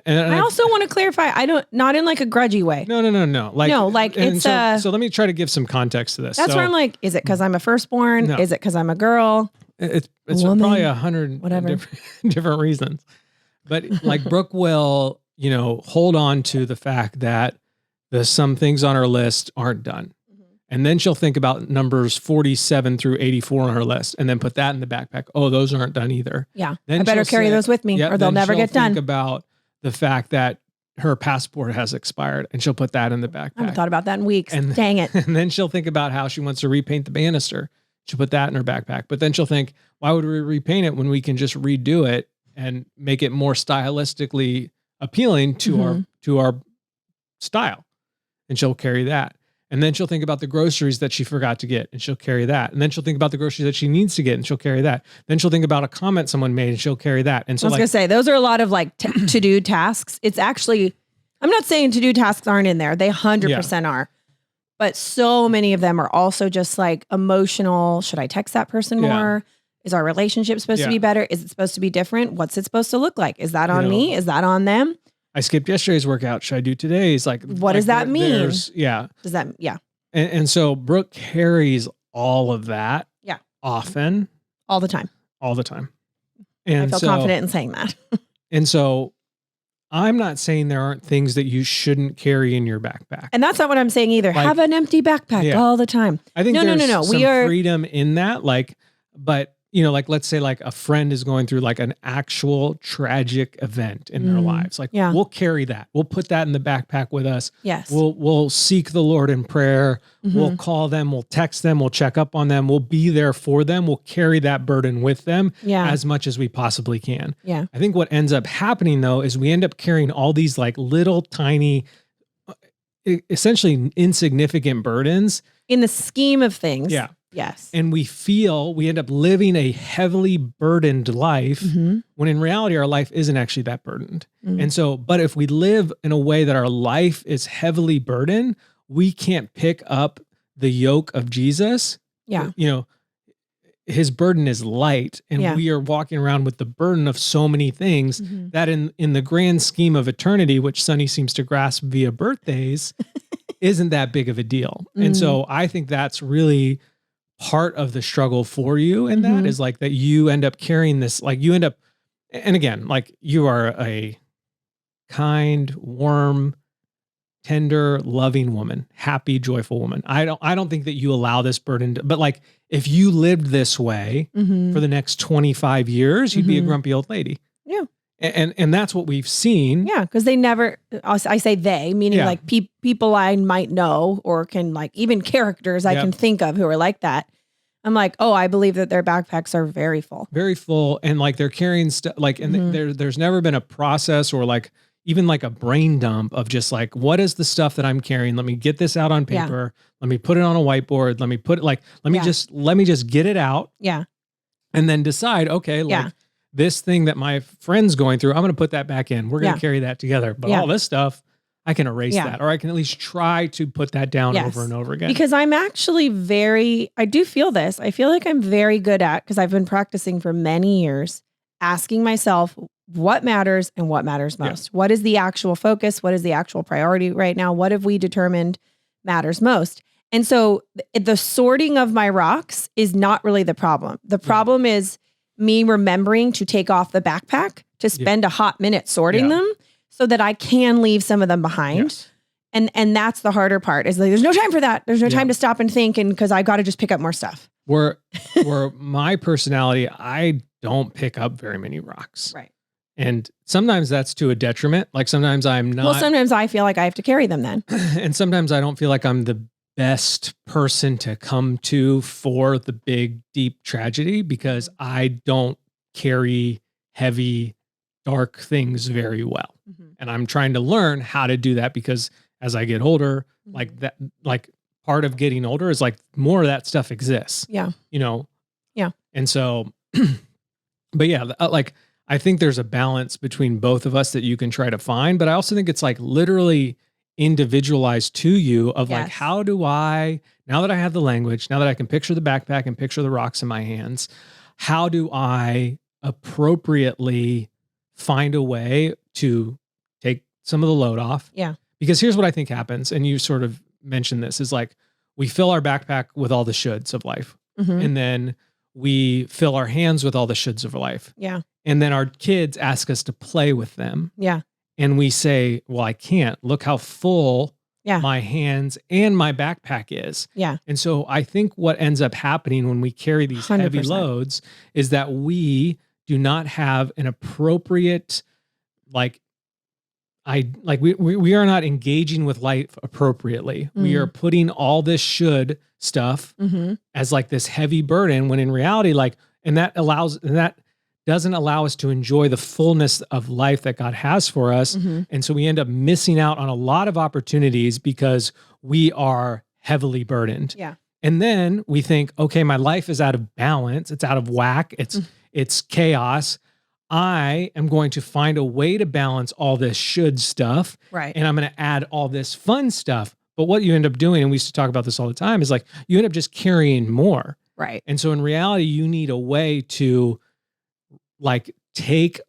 and I also want to clarify, not in like a grudgy way. no. Like, No, like, and it's so let me try to give some context to this. That's So where I'm like, is it because I'm a firstborn? No. Is it because I'm a girl? It's Woman, probably 100 whatever. different reasons. But like Brooke will, hold on to the fact that there's some things on her list aren't done. And then she'll think about numbers 47 through 84 on her list and then put that in the backpack. Oh, those aren't done either. Yeah. Then I better she'll carry say- those with me Yep, or they'll then never she'll get done. Think about the fact that her passport has expired and she'll put that in the backpack. I haven't thought about that in weeks. And- Dang it. And then she'll think about how she wants to repaint the banister. She'll put that in her backpack. But then she'll think, why would we repaint it when we can just redo it and make it more stylistically appealing to our style? And she'll carry that. And then she'll think about the groceries that she forgot to get and she'll carry that. And then she'll think about the groceries that she needs to get and she'll carry that. Then she'll think about a comment someone made and she'll carry that. And so I was like, going to say, those are a lot of like to-do tasks. It's actually, I'm not saying to-do tasks aren't in there. They 100% are. But so many of them are also just like emotional. Should I text that person Yeah. more? Is our relationship supposed to Yeah. be better? Is it supposed to be different? What's it supposed to look like? Is that on know, me? Is that on them? I skipped yesterday's workout. Should I do today's? Like, What does that mean? Yeah. Does that, yeah, And so Brooke carries all of that. Yeah. Often, all the time. all the time. And I feel so, confident in saying that. And so I'm not saying there aren't things that you shouldn't carry in your backpack. And that's not what I'm saying either. Like- Have an empty backpack Yeah. all the time. I think No, no, there's no, no. some We are- freedom in that. Like, but like let's say like a friend is going through like an actual tragic event in their lives. Like Yeah. we'll carry that. We'll put that in the backpack with us. Yes. We'll seek the Lord in prayer. We'll call them, we'll text them, we'll check up on them, we'll be there for them. We'll carry that burden with them Yeah. as much as we possibly can. Yeah. I think what ends up happening though is we end up carrying all these like little tiny essentially insignificant burdens. In the scheme of things. Yeah. Yes. And we end up living a heavily burdened life when in reality, our life isn't actually that burdened. And so, but if we live in a way that our life is heavily burdened, we can't pick up the yoke of Jesus. Yeah. His burden is light, and Yeah. we are walking around with the burden of so many things that in the grand scheme of eternity, which Sunny seems to grasp via birthdays, isn't that big of a deal. And so I think that's really part of the struggle for you. And that is like that you end up carrying this, like you end up, and again, like you are a kind, warm, tender, loving woman, happy, joyful woman. I don't think that you allow this burden but like if you lived this way for the next 25 years, you'd be a grumpy old lady. Yeah. And that's what we've seen. Yeah, because they never, I say they, meaning Yeah. like people I might know or can like even characters I Yep. can think of who are like that. I'm like, oh, I believe that their backpacks are very full. Very full, and like they're carrying stuff like, and there's never been a process or like even like a brain dump of just like, what is the stuff that I'm carrying? Let me get this out on Yeah. paper. Let me put it on a whiteboard. Let me put it like, let me just get it out Yeah. and then decide, okay, like Yeah. this thing that my friend's going through, I'm going to put that back in. We're going to Yeah. carry that together. But Yeah. all this stuff, I can erase Yeah. that, or I can at least try to put that down Yes. over and over again. Because I'm actually I do feel this. I feel like I'm very good at, because I've been practicing for many years, asking myself what matters and what matters Yeah. most. What is the actual focus? What is the actual priority right now? What have we determined matters most? And so the sorting of my rocks is not really the problem. The problem is me remembering to take off the backpack to spend a hot minute sorting Yeah. them so that I can leave some of them behind. Yes. And that's the harder part, is like, there's no time for that. There's no Yeah. time to stop and think. And because I've got to just pick up more stuff. Where my personality, I don't pick up very many rocks. Right. And sometimes that's to a detriment. Like sometimes I'm not, Well, sometimes I feel like I have to carry them then. and sometimes I don't feel like I'm the best person to come to for the big, deep tragedy because I don't carry heavy, dark things very well. And I'm trying to learn how to do that because as I get older, like that, like part of getting older is like more of that stuff exists. Yeah. Yeah. And so, but yeah, like I think there's a balance between both of us that you can try to find, but I also think it's like literally individualized to you of like, Yes. how do I, now that I have the language, now that I can picture the backpack and picture the rocks in my hands, how do I appropriately find a way to take some of the load off? Yeah. Because here's what I think happens, and you sort of mentioned this, is like we fill our backpack with all the shoulds of life, Mhm. and then we fill our hands with all the shoulds of life. Yeah. And then our kids ask us to play with them. Yeah. And we say, well, I can't. Look how full Yeah. my hands and my backpack is. Yeah. And so I think what ends up happening when we carry these heavy 100%. loads is that we do not have an appropriate, we are not engaging with life appropriately. We are putting all this should stuff Mhm. as like this heavy burden when in reality, and that doesn't allow us to enjoy the fullness of life that God has for us. Mhm. And so we end up missing out on a lot of opportunities because we are heavily burdened. Yeah. And then we think, okay, my life is out of balance. It's out of whack. It's chaos. I am going to find a way to balance all this should stuff. Right. And I'm going to add all this fun stuff. But what you end up doing, and we used to talk about this all the time, is like you end up just carrying more. Right. And so in reality, you need a way to like take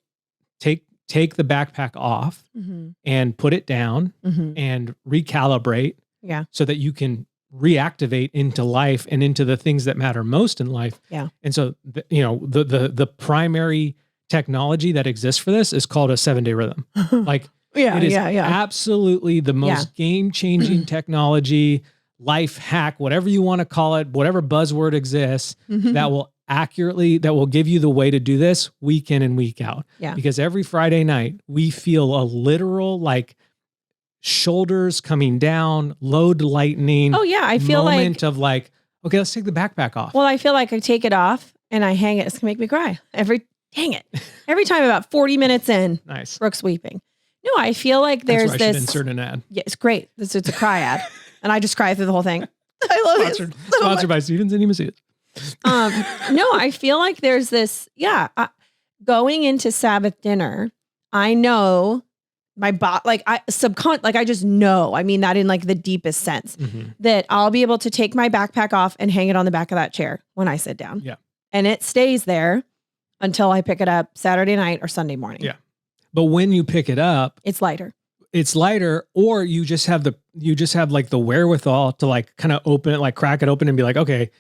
the backpack off Mhm. and put it down Mhm. and recalibrate Yeah. so that you can reactivate into life and into the things that matter most in life. Yeah. And so the primary technology that exists for this is called a 7-day rhythm. Like Yeah. it is Yeah. Yeah. absolutely the most game-changing technology, life hack, whatever you want to call it, whatever buzzword exists, Mhm. that will accurately, that will give you the way to do this week in and week out. Yeah. Because every Friday night we feel a literal like shoulders coming down, load lightening. Oh yeah, I feel moment like of like, okay, let's take the backpack off. well, I feel like I take it off and I hang it. It's gonna make me cry every time about 40 minutes in. Nice. Brooke's weeping. No, I feel like That's there's where I should this. insert an ad. Yeah, it's great. It's a cry ad, and I just cry through the whole thing. I love Sponsored, it. So sponsored by Stevens and Emacias. No, I feel like there's this, going into Sabbath dinner, I know my like I just know, I mean that in like the deepest sense, that I'll be able to take my backpack off and hang it on the back of that chair when I sit down. Yeah. And it stays there until I pick it up Saturday night or Sunday morning. Yeah. But when you pick it up, It's lighter. or you just have like the wherewithal to like kind of open it, like crack it open and be like, okay,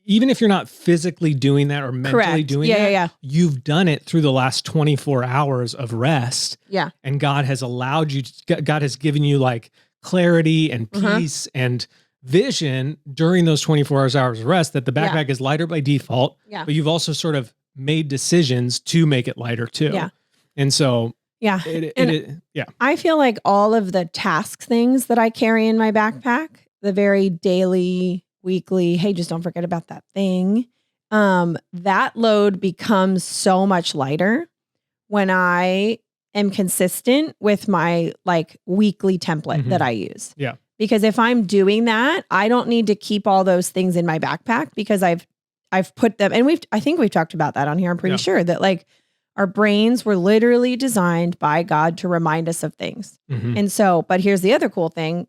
even if you're not physically doing that or mentally Correct. doing Yeah, that, yeah. you've done it through the last 24 hours of rest. Yeah. And God has allowed you, God has given you like clarity and peace and vision during those 24 hours of rest, that the backpack is lighter by default, Yeah. but you've also sort of made decisions to make it lighter too. Yeah. And so Yeah. yeah. I feel like all of the task things that I carry in my backpack, the very daily, weekly, hey, just don't forget about that thing. That load becomes so much lighter when I am consistent with my like weekly template that I use. Yeah. Because if I'm doing that, I don't need to keep all those things in my backpack because I've put them, and I think we've talked about that on here. I'm pretty sure that like our brains were literally designed by God to remind us of things. And so, but here's the other cool thing,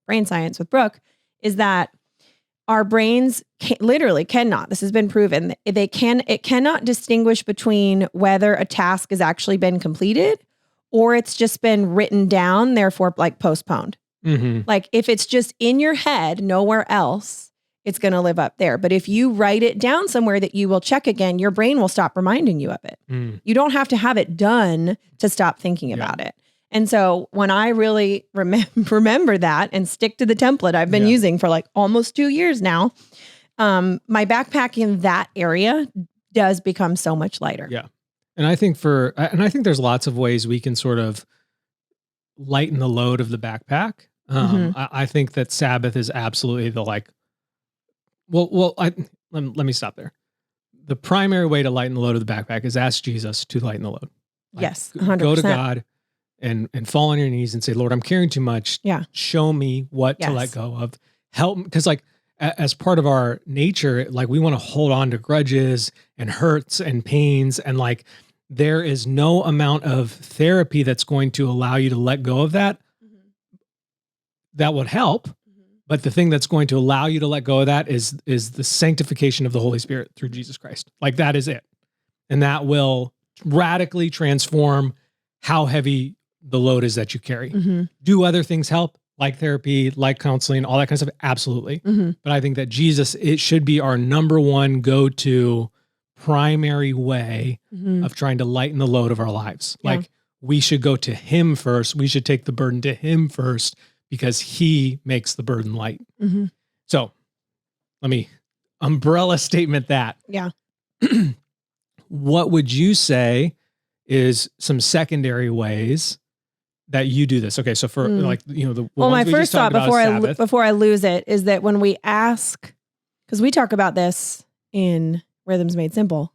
brain science with Brooke, is that our brains literally cannot, this has been proven, it cannot distinguish between whether a task has actually been completed or it's just been written down, therefore like postponed. Like if it's just in your head, nowhere else, it's going to live up there. But if you write it down somewhere that you will check again, your brain will stop reminding you of it. You don't have to have it done to stop thinking about it. And so when I really remember that and stick to the template I've been using for like almost 2 years now, my backpack in that area does become so much lighter. Yeah. And I think there's lots of ways we can sort of lighten the load of the backpack. I think that Sabbath is absolutely the like, let me stop there. The primary way to lighten the load of the backpack is ask Jesus to lighten the load. Like, Yes, 100%. Go to God and fall on your knees and say, Lord, I'm carrying too much. Yeah. Show me what to let go of. Help, because like as part of our nature, like we want to hold on to grudges and hurts and pains, and like there is no amount of therapy that's going to allow you to let go of that. That would help. But the thing that's going to allow you to let go of that is the sanctification of the Holy Spirit through Jesus Christ. Like that is it. And that will radically transform how heavy the load is that you carry. Do other things help? Like therapy, like counseling, all that kind of stuff? Absolutely. But I think that Jesus, it should be our number one go-to primary way of trying to lighten the load of our lives. Like we should go to him first. We should take the burden to him first, because he makes the burden light. So let me umbrella statement that. Yeah. What would you say is some secondary ways that you do this? Okay. So for like, the my ones we first just talked thought about before I lose it is that when we ask, because we talk about this in Rhythms Made Simple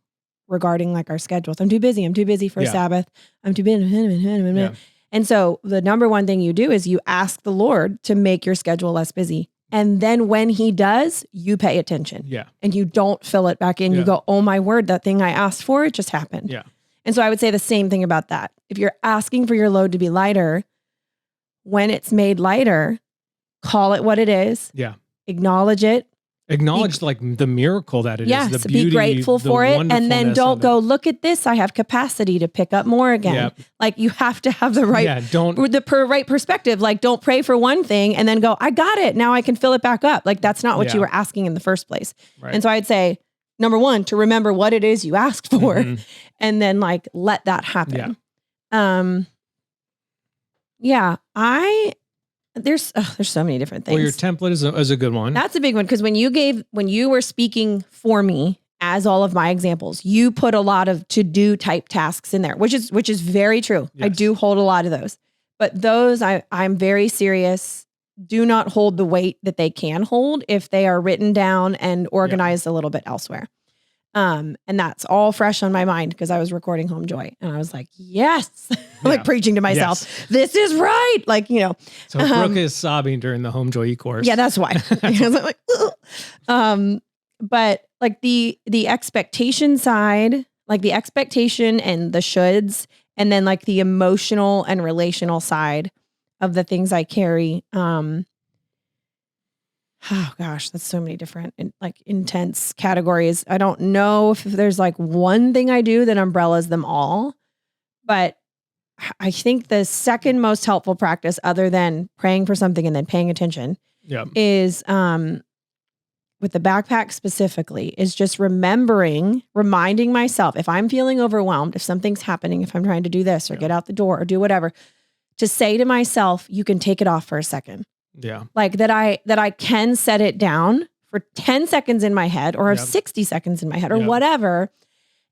regarding like our schedules. I'm too busy for a Sabbath. I'm too busy. Yeah. And so the number one thing you do is you ask the Lord to make your schedule less busy. And then when he does, you pay attention. Yeah. And you don't fill it back in. You go, oh my word, that thing I asked for, it just happened. Yeah. And so I would say the same thing about that. If you're asking for your load to be lighter, when it's made lighter, call it what it is. Yeah. Acknowledge it. Acknowledge like the miracle that it is. The beauty, be grateful for it. And then don't go, look at this. I have capacity to pick up more again. Yep. Like you have to have the right, right perspective. Like don't pray for one thing and then go, I got it. Now I can fill it back up. Like that's not what you were asking in the first place. Right. And so I'd say, number one, to remember what it is you asked for and then like, let that happen. There's so many different things. Well, your template is a good one. That's a big one. Because when you were speaking for me as all of my examples. You put a lot of to-do type tasks in there, which is very true. I Yes. do hold a lot of those. But those I'm very serious. Do not hold the weight that they can hold if they are written down and organized a little bit elsewhere. And that's all fresh on my mind because I was recording Home Joy and I was like, yes, like Yeah. preaching to myself. Yes. This is right. Like, you know, So Brooke is sobbing during the Home Joy e-course. yeah, that's why. I was like, ugh. But like the expectation side, like the expectation and the shoulds, and then like the emotional and relational side of the things I carry. Oh gosh, that's so many different like intense categories. I don't know if there's like one thing I do that umbrellas them all, but I think the second most helpful practice, other than praying for something and then paying attention, Yeah. is with the backpack specifically, is just reminding myself if I'm feeling overwhelmed, if something's happening, if I'm trying to do this or get out the door or do whatever, to say to myself, you can take it off for a second. Yeah. Like that I can set it down for 10 seconds in my head or Yep. 60 seconds in my head or Yep. whatever,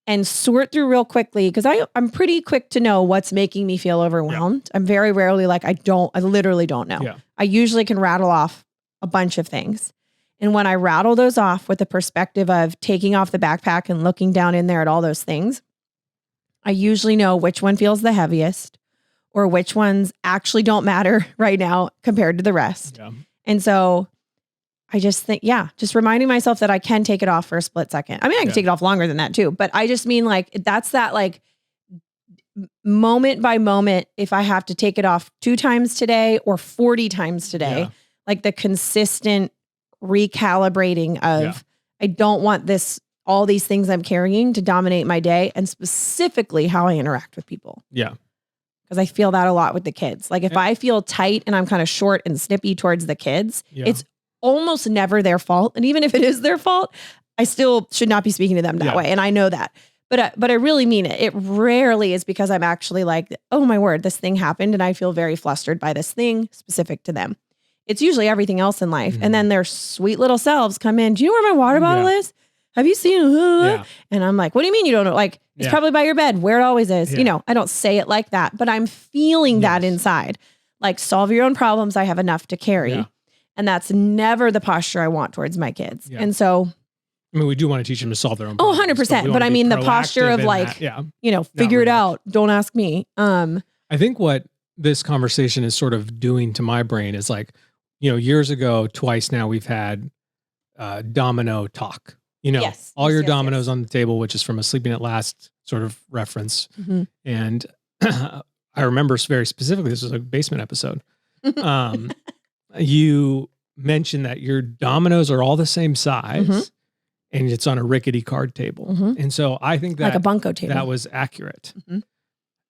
and sort through real quickly. Cause I'm pretty quick to know what's making me feel overwhelmed. I'm very rarely like, I literally don't know. Yeah. I usually can rattle off a bunch of things. And when I rattle those off with the perspective of taking off the backpack and looking down in there at all those things, I usually know which one feels the heaviest or which ones actually don't matter right now compared to the rest. Yeah. And so I just think, just reminding myself that I can take it off for a split second. I mean, I can Yeah. take it off longer than that too, but I just mean like, that's that like moment by moment, if I have to take it off 2 times today or 40 times today, Yeah. like the consistent recalibrating of, Yeah. I don't want all these things I'm carrying to dominate my day, and specifically how I interact with people. Yeah. Because I feel that a lot with the kids. Like if I feel tight and I'm kind of short and snippy towards the kids, Yeah. it's almost never their fault. And even if it is their fault, I still should not be speaking to them that Yeah. way. And I know that. But I really mean it. It rarely is because I'm actually like, oh my word, this thing happened and I feel very flustered by this thing specific to them. It's usually everything else in life. And then their sweet little selves come in. Do you know where my water bottle is? Have you seen? Yeah. And I'm like, what do you mean you don't know? Like, it's Yeah. probably by your bed where it always is. Yeah. You know, I don't say it like that, but I'm feeling that Yes. inside. Like, solve your own problems. I have enough to carry. Yeah. And that's never the posture I want towards my kids. Yeah. And so, I mean, we do want to teach them to solve their own Oh, problems. 100%, we but wanna I be mean the posture proactive of in like- that. Yeah. figure it react. out. Don't ask me. I think what this conversation is sort of doing to my brain is like, years ago, twice now we've had domino talk. Yes. All Yes, your yes, dominoes yes. on the table, which is from a Sleeping at Last sort of reference. Mhm. And I remember very specifically, this was a basement episode. You mentioned that your dominoes are all the same size Mhm. and it's on a rickety card table. Mhm. And so I think that like a bunko table. that was accurate. Mhm.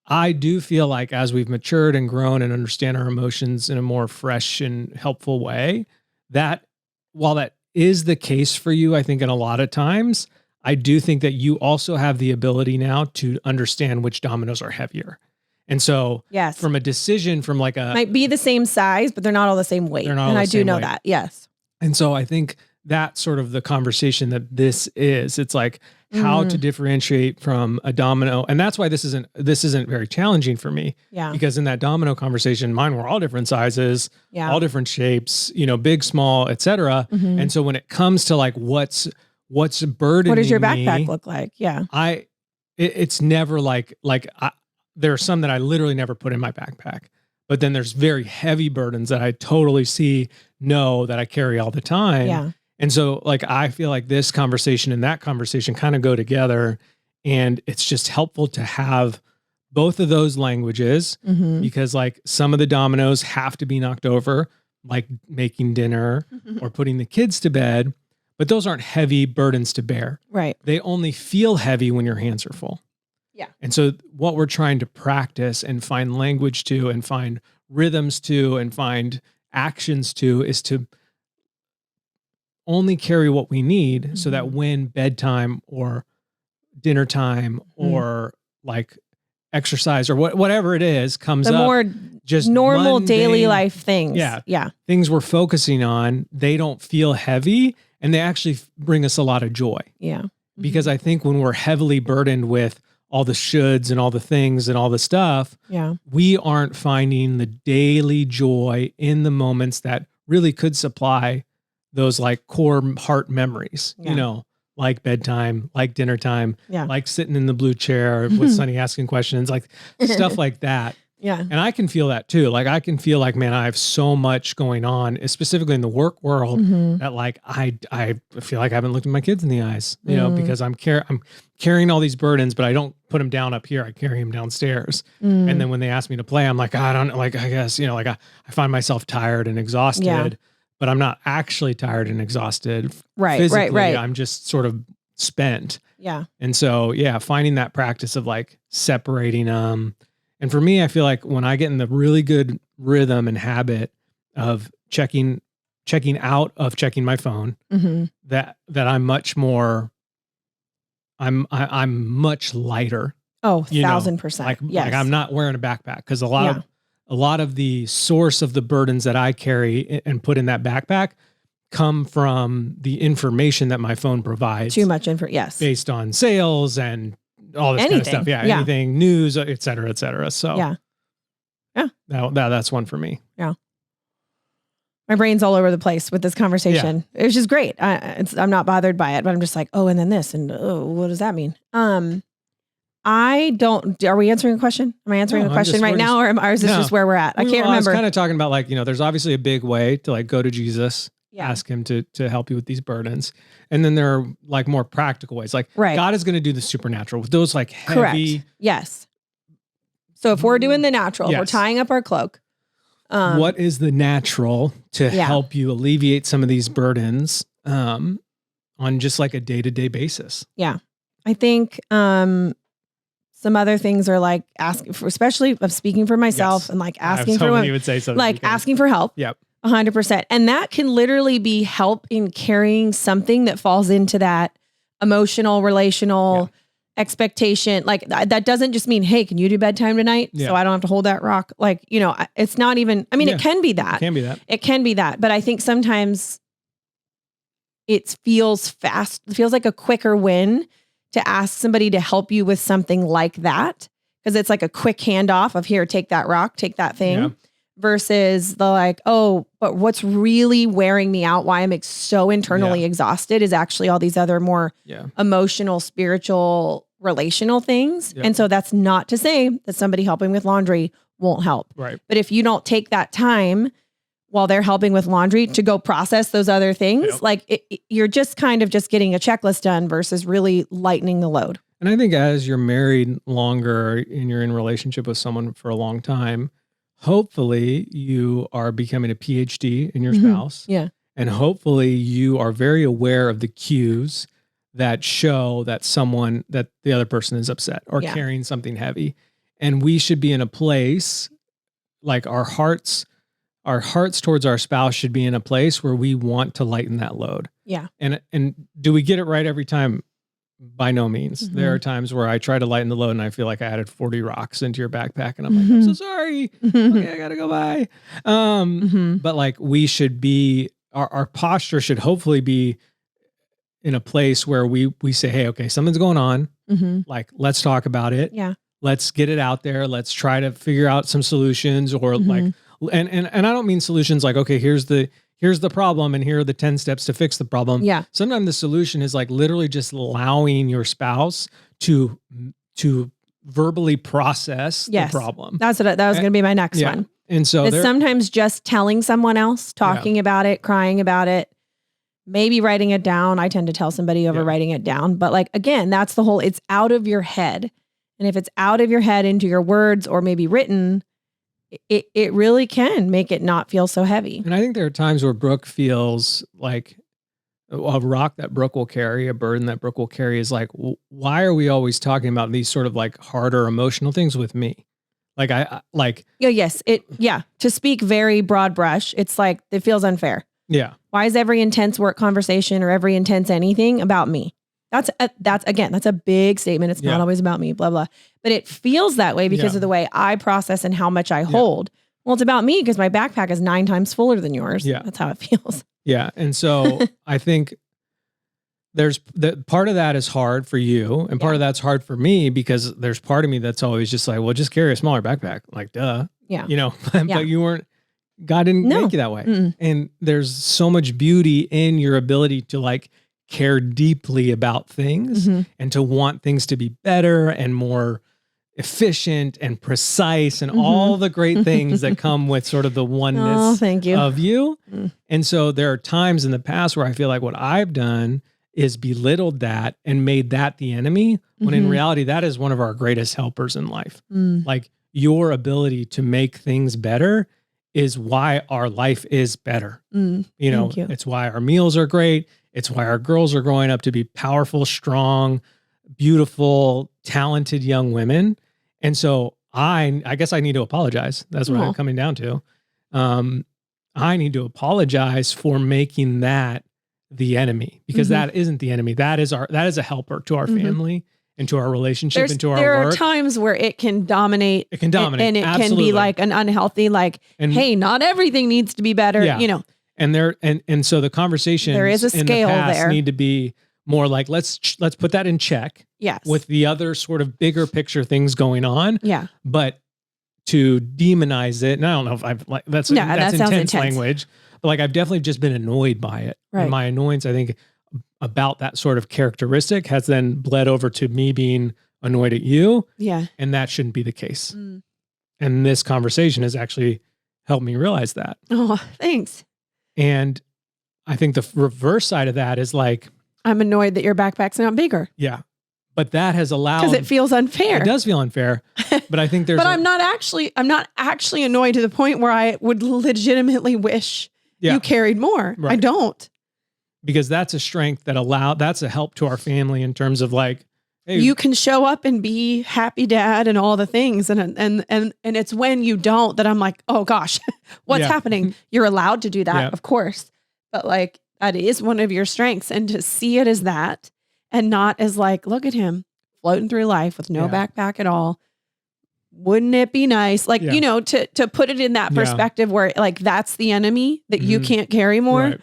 I do feel like as we've matured and grown and understand our emotions in a more fresh and helpful way, that while that is the case for you, I think in a lot of times, I do think that you also have the ability now to understand which dominoes are heavier. And so Yes. from a decision from like a, Might be the same size, but they're not all the same weight. They're not all and the I do same know weight. that. Yes. and so I think that's sort of the conversation that this is. It's like how to differentiate from a domino. And that's why this isn't very challenging for me. Yeah. Because in that domino conversation, mine were all different sizes, Yeah. all different shapes, big, small, etc. Mhm. And so when it comes to like what's burdening What does your me, backpack look like? Yeah. it's never there are some that I literally never put in my backpack, but then there's very heavy burdens that I totally know that I carry all the time. Yeah. And so like I feel like this conversation and that conversation kind of go together, and it's just helpful to have both of those languages Mhm. because like some of the dominoes have to be knocked over, like making dinner or putting the kids to bed, but those aren't heavy burdens to bear. Right. They only feel heavy when your hands are full. Yeah. And so what we're trying to practice and find language to and find rhythms to and find actions to is to only carry what we need so that Mhm. when bedtime or dinner time or like exercise or whatever it is comes The up, more just normal daily mundane life things. Yeah. Yeah. things we're focusing on, they don't feel heavy and they actually bring us a lot of joy. Yeah. because I think when we're heavily burdened with all the shoulds and all the things and all the stuff, Yeah. we aren't finding the daily joy in the moments that really could supply those like core heart memories, Yeah. you know, like bedtime, like dinner time, Yeah. like sitting in the blue chair with Sunny asking questions, like stuff like that. Yeah. And I can feel that too. Like I can feel like, man, I have so much going on, specifically in the work world, Mhm. that like I feel like I haven't looked at my kids in the eyes, you know, Mm. because I'm carrying all these burdens, but I don't put them down up here. I carry them downstairs. Mm. And then when they ask me to play, I'm like, I don't like, I guess, you know, like I find myself tired and exhausted, Yeah. but I'm not actually tired and exhausted. Right. Physically, Right. I'm just sort of spent. Yeah. And so, yeah, finding that practice of like separating them. And for me, I feel like when I get in the really good rhythm and habit of checking out of checking my phone, Mhm. that I'm much more, I'm much lighter. Oh, You know, 1,000%. Like, Yes. like I'm not wearing a backpack because a lot of the source of the burdens that I carry and put in that backpack come from the information that my phone provides. Too much info. Yes. Based on sales and all this kind of stuff. Anything. Yeah, Yeah. anything, news, et cetera, et cetera. So Yeah. Yeah. that's one for me. My brain's all over the place with this conversation. It was just great. I'm not bothered by it, but I'm just like, oh, and then this, and oh, what does that mean? I don't. Are we answering a question? Am I answering No, a I'm question just- right we're now, or is this No. just where we're at? I can't I was remember. kind of talking about like, you know, there's obviously a big way to like go to Jesus, Yeah. ask him to help you with these burdens. And then there are like more practical ways. Like Right. God is going to do the supernatural with those like Correct. heavy. Yes. So if we're doing the natural, we're Yes. tying up our cloak. What is the natural to Yeah. help you alleviate some of these burdens on just like a day-to-day basis? I think some other things are like asking for, especially of speaking for myself Yes. and like I was asking for hoping you would say something. like because- asking for help. Yep. 100%. And that can literally be help in carrying something that falls into that emotional, relational expectation. Like that doesn't just mean, hey, can you do bedtime tonight? Yeah. So I don't have to hold that rock. Like, you know, it's not even, I mean, Yeah. it can be It that. can be that. It can be that. But I think sometimes it feels fast. It feels like a quicker win to ask somebody to help you with something like that. Because it's like a quick handoff of here, take that rock, take that thing. Yeah. Versus the like, oh, but what's really wearing me out, why I'm so internally exhausted is actually all these other more Yeah. emotional, spiritual, relational things. Yeah. And so that's not to say that somebody helping with laundry won't help. Right. But if you don't take that time while they're helping with laundry to go process those other things, Yep. like you're just kind of just getting a checklist done versus really lightening the load. And I think as you're married longer and you're in a relationship with someone for a long time, hopefully you are becoming a PhD in your Mhm. spouse. Yeah. And hopefully you are very aware of the cues that show that the other person is upset or Yeah. carrying something heavy. And we should be in a place like our hearts towards our spouse should be in a place where we want to lighten that load. Yeah. And do we get it right every time? By no means. Mhm. There are times where I try to lighten the load and I feel like I added 40 rocks into your backpack and I'm like, I'm so sorry. Okay, I gotta go by. Mhm. But like we should be, our posture should hopefully be in a place where we say, hey, okay, something's going on. Mhm. Like, let's talk about it. Yeah. Let's get it out there. Let's try to figure out some solutions or like, and I don't mean solutions like, okay, here's the problem and here are the 10 steps to fix the problem. Yeah. Sometimes the solution is like literally just allowing your spouse to verbally process Yes. the problem. That was going to be my next Yeah. one. And so It's sometimes just telling someone else, talking about it, crying about it, maybe writing it down. I tend to tell somebody over Yeah. writing it down. But like, again, that's the whole, it's out of your head. And if it's out of your head into your words or maybe written, it really can make it not feel so heavy. and I think there are times where Brooke feels like a rock that Brooke will carry, a burden that Brooke will carry is like, why are we always talking about these sort of like harder emotional things with me? Like Yeah, yes. To speak very broad brush, it's like, it feels unfair. yeah. Why is every intense work conversation or every intense anything about me? That's a big statement. It's Yeah. not always about me, blah, blah. But it feels that way because Yeah. of the way I process and how much I hold. Well, it's about me because my backpack is 9 times fuller than yours. Yeah. That's how it feels. Yeah. And so I think there's the part of that is hard for you, and part of that's hard for me because there's part of me that's always just like, well, just carry a smaller backpack, like duh, Yeah. you know. Yeah. But you weren't. God didn't No. make you that way, Mm-mm. and there's so much beauty in your ability to like care deeply about things Mhm. and to want things to be better and more efficient and precise and all the great things that come with sort of the Oh, oneness thank you. of you. Mm. And so there are times in the past where I feel like what I've done is belittled that and made that the enemy, when in Mhm. reality, that is one of our greatest helpers in life. Mm. Like your ability to make things better is why our life is better. Mm. You know, Thank you. it's why our meals are great. It's why our girls are growing up to be powerful, strong, beautiful, talented young women. And so I guess I need to apologize. That's what Aw. I'm coming down to. I need to apologize for making that the enemy, because Mhm. that isn't the enemy. That is a helper to our Mhm. family and to our relationship and to our there work. are times where it can dominate. It can dominate. And it can Absolutely. be like an unhealthy, like, And- hey, not everything needs to be better. Yeah. You know, And so the conversations There is a in scale the past there. need to be more like let's put that in check yes. with the other sort of bigger picture things going on. yeah. But to demonize it, and I don't know if I've like that's No, that sounds intense intense. language, but like I've definitely just been annoyed by it. Right. And my annoyance, I think, about that sort of characteristic has then bled over to me being annoyed at you, Yeah. and that shouldn't be the case. Mm. And this conversation has actually helped me realize that. Oh, thanks. And I think the reverse side of that is like, I'm annoyed that your backpack's not bigger yeah, but that has allowed, because it feels unfair. it does feel unfair, but I think there's, But I'm not actually annoyed to the point where I would legitimately wish Yeah. you carried more. I Right. don't. because that's a strength that's a help to our family in terms of like, hey, You can show up and be happy dad and all the things. And it's when you don't that I'm like, oh gosh, what's Yeah. happening? You're allowed to do that, Yeah. of course. But like that is one of your strengths. And to see it as that and not as like, look at him floating through life with no Yeah. backpack at all. Wouldn't it be nice? Like, Yeah. you know, to put it in that Yeah. perspective where like that's the enemy that you Mhm. can't carry more. right.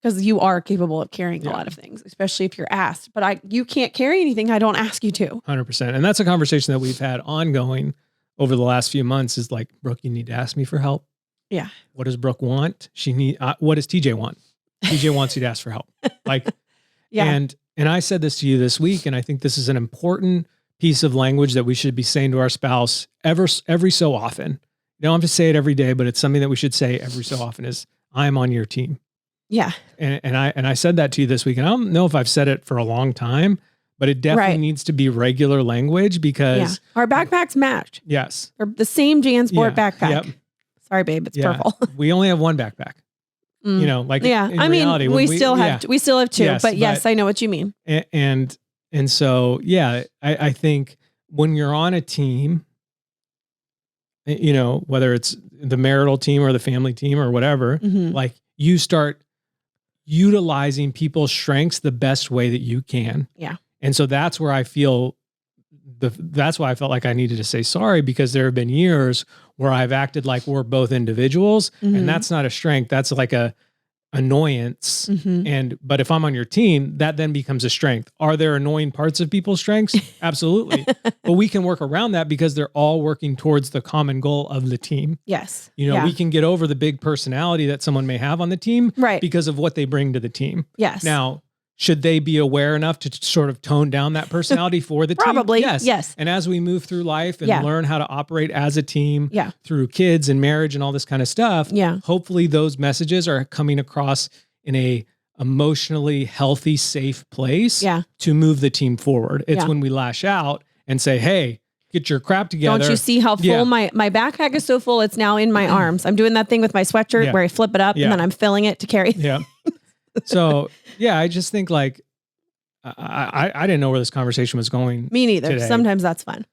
Because you are capable of carrying Yeah. a lot of things, especially if you're asked. But you can't carry anything I don't ask you to. 100%. And that's a conversation that we've had ongoing over the last few months is like, Brooke, you need to ask me for help. Yeah. What does Brooke want? What does TJ want? TJ wants you to ask for help. Like, Yeah. and I said this to you this week, and I think this is an important piece of language that we should be saying to our spouse every so often. You don't have to say it every day, but it's something that we should say every so often is, I'm on your team. Yeah. And I said that to you this week, and I don't know if I've said it for a long time, but it definitely Right. needs to be regular language Yeah. because Our backpacks match. yes, They're the same JanSport Yeah. backpack. Yep. Sorry, babe. It's Yeah. purple. we only have one backpack. Mm. You know, like Yeah. in I mean, reality, when we still have two, Yes, but yes, but- I know what you mean. and so yeah, I think when you're on a team, you know, whether it's the marital team or the family team or whatever, Mhm. like you start utilizing people's strengths the best way that you can. Yeah. And so that's where I feel that's why I felt like I needed to say sorry, because there have been years where I've acted like we're both individuals, Mhm. and that's not a strength. That's like a annoyance. Mhm. But if I'm on your team, that then becomes a strength. Are there annoying parts of people's strengths? Absolutely. But we can work around that because they're all working towards the common goal of the team. Yes. You know, Yeah. we can get over the big personality that someone may have on the team Right. because of what they bring to the team. Yes. Now, should they be aware enough to sort of tone down that personality for the team? Probably. Yes. Yes. And as we move through life and Yeah. learn how to operate as a team Yeah. through kids and marriage and all this kind of stuff, Yeah. hopefully those messages are coming across in a emotionally healthy, safe place Yeah. to move the team forward. It's Yeah. when we lash out and say, hey, get your crap together. Don't you see how full Yeah. my backpack is so full? It's now in my arms. I'm doing that thing with my sweatshirt Yeah. where I flip it up Yeah. and then I'm filling it to carry. Yeah. So yeah, I just think like, I didn't know where this conversation was going, Me neither. Today. Sometimes that's fun.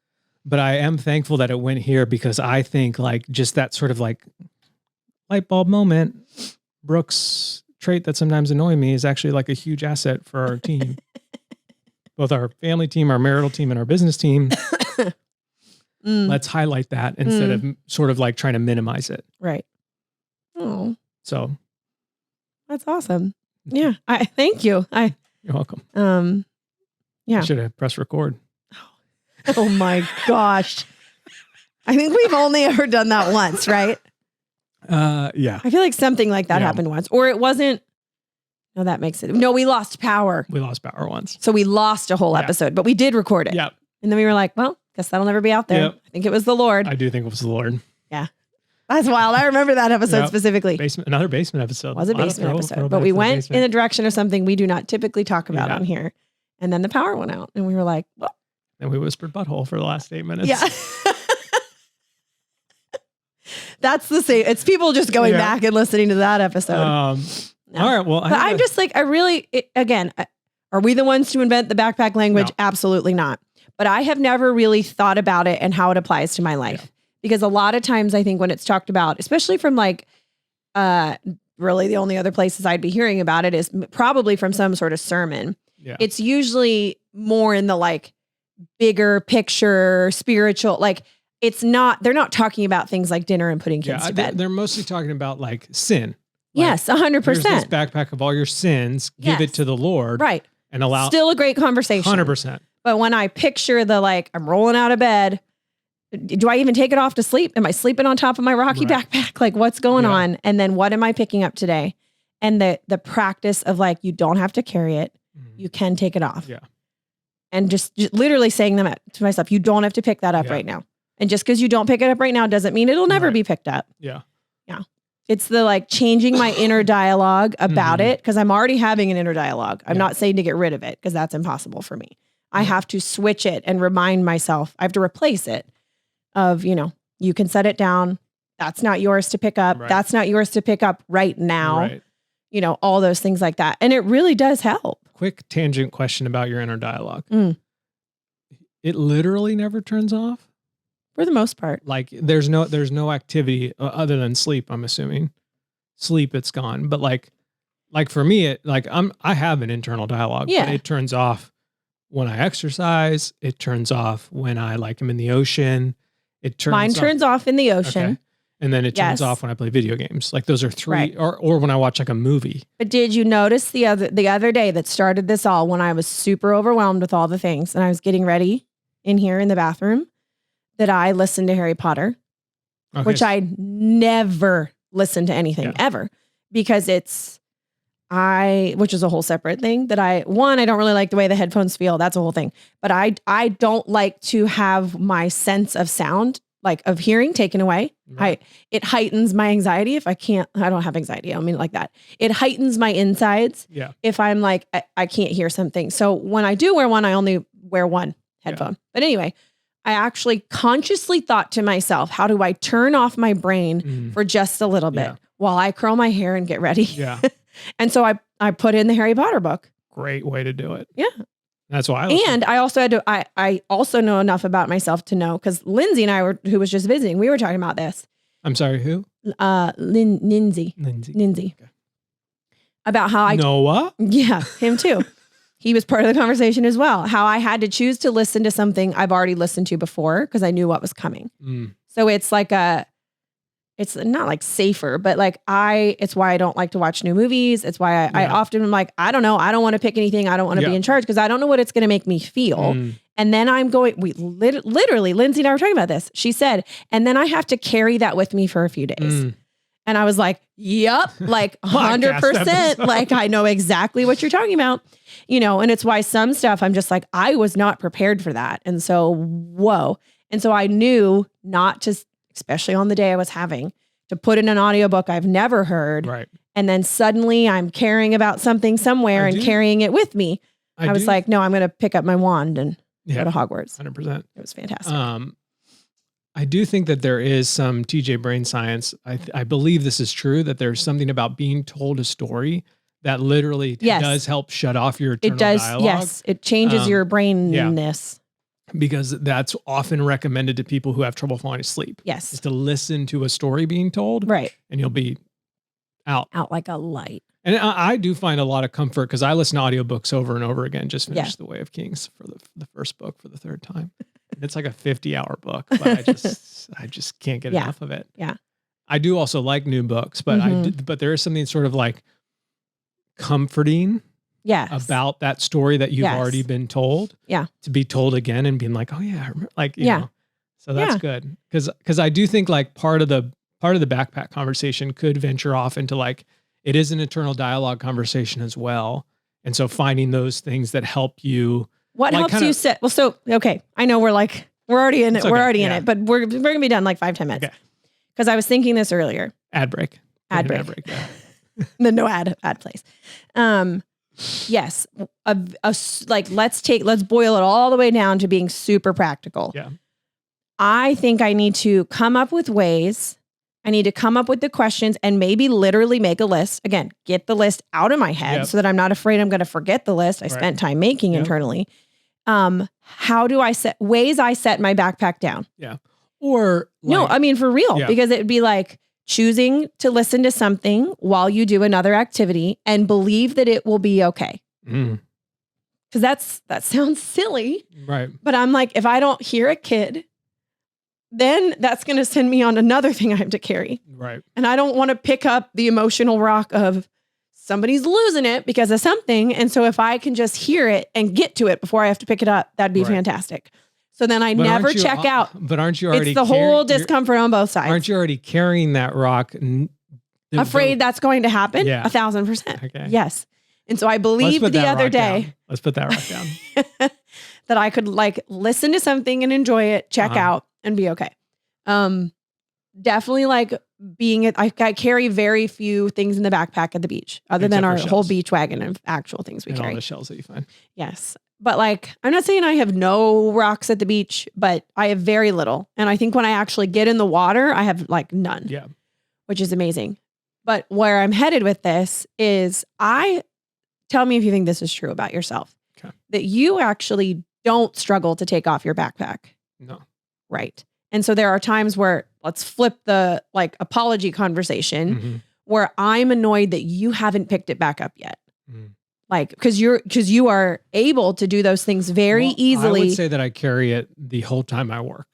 but I am thankful that it went here because I think like just that sort of like light bulb moment, Brooke's trait that sometimes annoy me is actually like a huge asset for our team. Both our family team, our marital team, and our business team. Mm, Let's highlight that instead of sort of like trying to minimize it. right. Oh, So that's awesome. Yeah. I thank you. You're welcome. Yeah. I should have pressed record. Oh my gosh. I think we've only ever done that once, right? Yeah. I feel like something like that Yeah. happened once. Or it wasn't. No, that makes it. No, we lost power. We lost power once. So we lost a whole Yeah. episode, but we did record it. Yep. And then we were like, well, guess that'll never be out there. Yep. I think it was the Lord. I do think it was the Lord. That's wild. I remember that episode Yep. specifically. Another basement episode. It was a lot of basement episode, throwbacks but we to the went basement. in the direction of something we do not typically talk about Yeah. on here. And then the power went out and we were like, well, And we whispered butthole for the last 8 minutes. yeah. That's the same. It's people just going Yeah. back and listening to that episode. No. All right. Well, But I'm just like, are we the ones to invent the backpack language? No. Absolutely not. But I have never really thought about it and how it applies to my life. Because a lot of times I think when it's talked about, especially from like, really the only other places I'd be hearing about it is probably from some sort of sermon. yeah. It's usually more in the like bigger picture, spiritual, like they're not talking about things like dinner and putting kids to bed. They're mostly talking about like sin. Yes, Here's this 100%. backpack of all your sins. Give Yes. it to the Lord. Right. And allow Still a great conversation. 100%. But when I picture the like, I'm rolling out of bed, do I even take it off to sleep? Am I sleeping on top of my Rocky Right. backpack? Like what's going Yeah. on? And then what am I picking up today? And the practice of like, you don't have to carry it. You can take it off. Yeah. And just literally saying them to myself, you don't have to pick that up Yeah. right now. And just because you don't pick it up right now doesn't mean it'll never Right. be picked up. Yeah. It's the like changing my inner dialogue about Mhm. it because I'm already having an inner dialogue. I'm Yeah. not saying to get rid of it because that's impossible for me. I Yeah. have to switch it and remind myself. I have to replace it of, you can set it down. That's not yours to pick up. Right. That's not yours to pick up right now. Right. All those things like that. And it really does help. Quick tangent question about your inner dialogue. Mm. It literally never turns off. For the most part. Like there's no activity other than sleep. I'm assuming sleep, it's gone. But like for me, I have an internal dialogue. Yeah. But it turns off when I exercise. It turns off when I am in the ocean. It turns Mine off, turns off in the ocean. Okay. And then it turns Yes. off when I play video games. Like those are three, Right. or when I watch like a movie. But did you notice the other day that started this all when I was super overwhelmed with all the things and I was getting ready in here in the bathroom that I listened to Harry Potter, Okay. which I never listened to anything Yeah. ever because which is a whole separate thing that I don't really like the way the headphones feel. That's a whole thing. But I don't like to have my sense of sound, like of hearing, taken away. Right. It heightens my anxiety if I don't have anxiety. I don't mean it like that. It heightens my insides Yeah. if I'm like, I can't hear something. So when I do wear one, I only wear one headphone. But anyway, I actually consciously thought to myself, how do I turn off my brain Mm. for just a little bit Yeah. while I curl my hair and get ready? Yeah. And so I put in the Harry Potter book. Great way to do it. Yeah. That's why I listen. And I also I also know enough about myself to know, because Lindsay and I who was just visiting, we were talking about this. I'm sorry, who? Lindsay. Lindsay. Okay. About how Noah? yeah, him too. He was part of the conversation as well. How I had to choose to listen to something I've already listened to before because I knew what was coming. Mm. So it's like it's not like safer, but like it's why I don't like to watch new movies. It's why I Yeah. often am like, I don't know. I don't want to pick anything. I don't want to Yeah. be in charge because I don't know what it's going to make me feel. Mm. And then I'm going, literally, Lindsay and I were talking about this. She said, and then I have to carry that with me for a few days. Mm. And I was like, yep, like Podcast 100%. episode. Like I know exactly what you're talking about, and it's why some stuff I'm just like, I was not prepared for that. And so, whoa. And so I knew not to, especially on the day I was having, to put in an audiobook I've never heard. Right. And then suddenly I'm caring about something somewhere I and do- carrying it with me. I was do- like, no, I'm going to pick up my wand and yeah, go to Hogwarts. 100%. It was fantastic. I do think that there is some TJ brain science. I believe this is true, that there's something about being told a story that literally Yes. does help shut off your internal It does. dialogue. Yes. It changes your brainness. Because that's often recommended to people who have trouble falling asleep. Is Yes. to listen to a story being told, Right. and you'll be out. Out like a light. And I do find a lot of comfort because I listen to audiobooks over and over again. Just finished Yeah. The Way of Kings for the first book for the third time. It's like a 50-hour book, but I just can't get Yeah. enough of it. Yeah. I do also like new books, but Mhm. but there is something sort of like comforting Yes. about that story that you've Yes. already been told. Yeah. To be told again and being like, oh yeah, I remember, like, you Yeah. know, so that's Yeah. good. Cause I do think like part of the backpack conversation could venture off into like, it is an internal dialogue conversation as well. And so finding those things that help you. What like, helps kinda- you set? Well, so, okay. I know we're already in it. It's We're okay, already in yeah. it, but we're going to be done like 5-10 minutes. Okay. Cause I was thinking this earlier. Ad break. Ad Take an break. yeah. The no ad place. Yes. Like let's boil it all the way down to being super practical. Yeah. I think I need to come up with ways. I need to come up with the questions and maybe literally make a list. Again, get the list out of my head Yep. so that I'm not afraid I'm going to forget the list I Right. spent time making Yep. internally. How do I set my backpack down? Or No, like- I mean, for real, Yeah. because it'd be like choosing to listen to something while you do another activity and believe that it will be okay. Mm, Because that sounds silly, right. but I'm like, if I don't hear a kid, then that's going to send me on another thing I have to carry. Right. And I don't want to pick up the emotional rock of somebody's losing it because of something. And so if I can just hear it and get to it before I have to pick it up, that'd be Right. fantastic. So then I But never aren't you- check out. But aren't you already It's the whole discomfort on both sides. Aren't you already carrying that rock? Afraid that's going to happen? Yeah. 1,000%. Okay. Yes. And so I Let's believed put the that other rock day down. Let's put that rock down. that I could like listen to something and enjoy it, check Uh-huh. out and be okay. Definitely like I carry very few things in the backpack at the beach other than Except our for whole shells. beach wagon of actual things we And all carry. the shells that you find. Yes. But like, I'm not saying I have no rocks at the beach, but I have very little. And I think when I actually get in the water, I have like none. Yeah. Which is amazing. But where I'm headed with this is tell me if you think this is true about yourself. Okay. That you actually don't struggle to take off your backpack. No. Right. And so there are times where let's flip the like apology conversation Mhm. where I'm annoyed that you haven't picked it back up yet. Mm. Like, because you are able to do those things very Well, easily. I would say that I carry it the whole time I work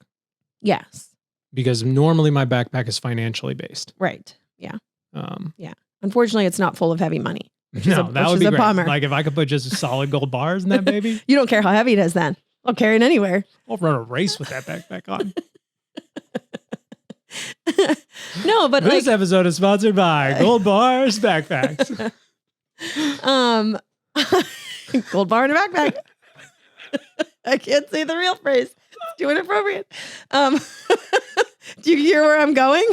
Yes. because normally my backpack is financially based. Right. Yeah. Um, Unfortunately, it's not full of heavy money. no, that which would is be a great. bummer. Like if I could put just solid gold bars in that baby, You don't care how heavy it is then. I'll carry it anywhere. I'll run a race with that backpack on. No, but This like, episode is sponsored by Gold Bars Backpacks. gold bar in a backpack. I can't say the real phrase. It's too inappropriate. Do you hear where I'm going?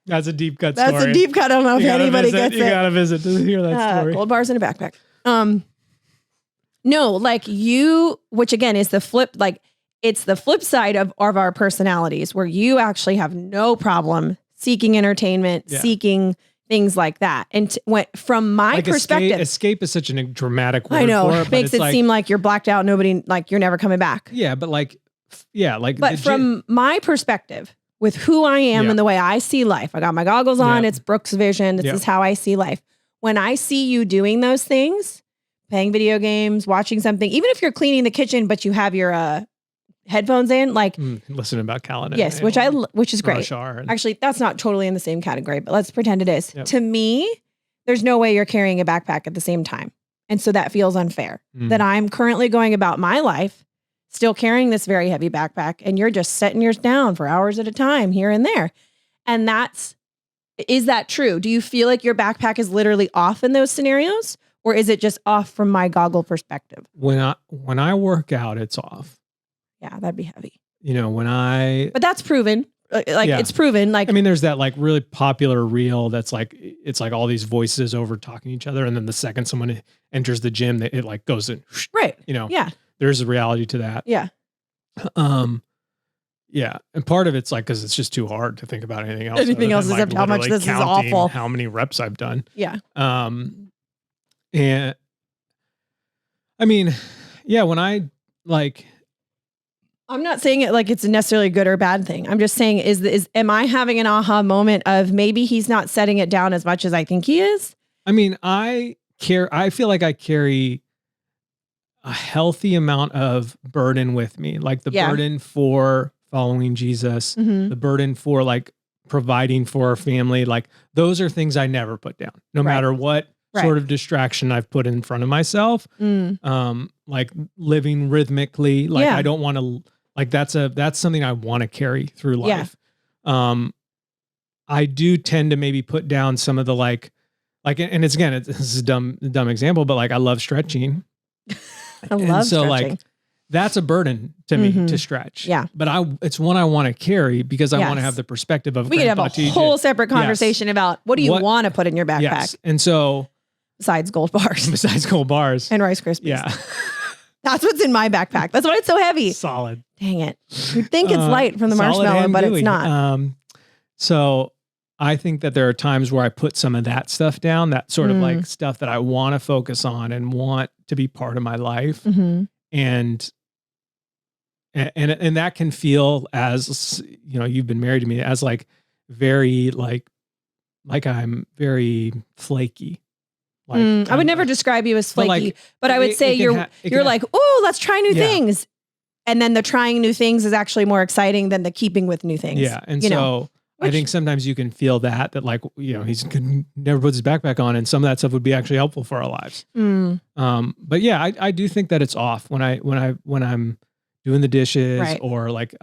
That's a deep cut That's story. a deep cut. I don't know if You gotta anybody visit, gets you it. gotta visit to hear that story. Gold bars in a backpack. No, like you, which again is the flip, like it's the flip side of our personalities where you actually have no problem seeking entertainment, Yeah. seeking things like that. And from my Like perspective, escape is such a dramatic word I know, for it, it but makes it's it like, seem like you're blacked out. Nobody, like you're never coming back. yeah, but like, like, But from my perspective, with who I am Yeah. and the way I see life, I got my goggles on. Yeah. It's Brooke's vision. This Yeah. is how I see life. When I see you doing those things, playing video games, watching something, even if you're cleaning the kitchen, but you have your headphones in, like, listening about Callan. yes, which is great. Roshar and- Actually, that's not totally in the same category, but let's pretend it is. Yep. To me, there's no way you're carrying a backpack at the same time. And so that feels unfair Mhm. that I'm currently going about my life, still carrying this very heavy backpack, and you're just setting yours down for hours at a time here and there. And is that true? Do you feel like your backpack is literally off in those scenarios? Or is it just off from my goggle perspective? when I work out, it's off. Yeah, that'd be heavy. You know, But that's proven. Like Yeah. it's proven. Like I mean, there's that like really popular reel that's like, it's like all these voices over talking to each other. And then the second someone enters the gym, it like goes in, right. you know, Yeah. there's a reality to that. Yeah. Yeah. And part of it's like, cause it's just too hard to think about anything else. Anything other else than, except how much literally this is counting awful. How many reps I've done. Yeah. And I mean, yeah, when I like, I'm not saying it like it's necessarily a good or bad thing. I'm just saying am I having an aha moment of maybe he's not setting it down as much as I think he is? I mean, I feel like I carry a healthy amount of burden with me, like the Yeah. burden for following Jesus, Mhm. the burden for like providing for our family, like those are things I never put down, no Right. matter what Right. sort of distraction I've put in front of myself. Like living rhythmically, like Yeah. I don't want to, like that's something I want to carry through Yeah. life. I do tend to maybe put down some of the like, and it's again, this is a dumb example, but like I love stretching. I love so stretching. like that's a burden to me Mhm. to stretch. Yeah. But it's one I want to carry because I want to Yes. have the perspective of We could have Grandpa a TJ. whole separate conversation about what do you What- want to put in your backpack Yes. And so besides gold bars besides gold bars. and Rice Krispies. Yeah. That's what's in my backpack. That's why it's so heavy. Solid. Dang it. You'd think it's light from the Solid marshmallow, and but gooey. it's not. So I think that there are times where I put some of that stuff down, that sort of Mm. like stuff that I want to focus on and want to be part of my life. Mm-hmm. And that can feel, as you know, you've been married to me, as like very like I'm very flaky. Like I would never describe you as but, flaky, like, but I would it say can you're ha- it you're can ha- like, oh, let's try new Yeah. things. And then the trying new things is actually more exciting than the keeping with new things. Yeah. And you so know, I think sometimes you can feel that like, you know, he's never puts his backpack on, and some of that stuff would be actually helpful for our lives. But yeah, I do think that it's off when I'm doing the dishes Right. or like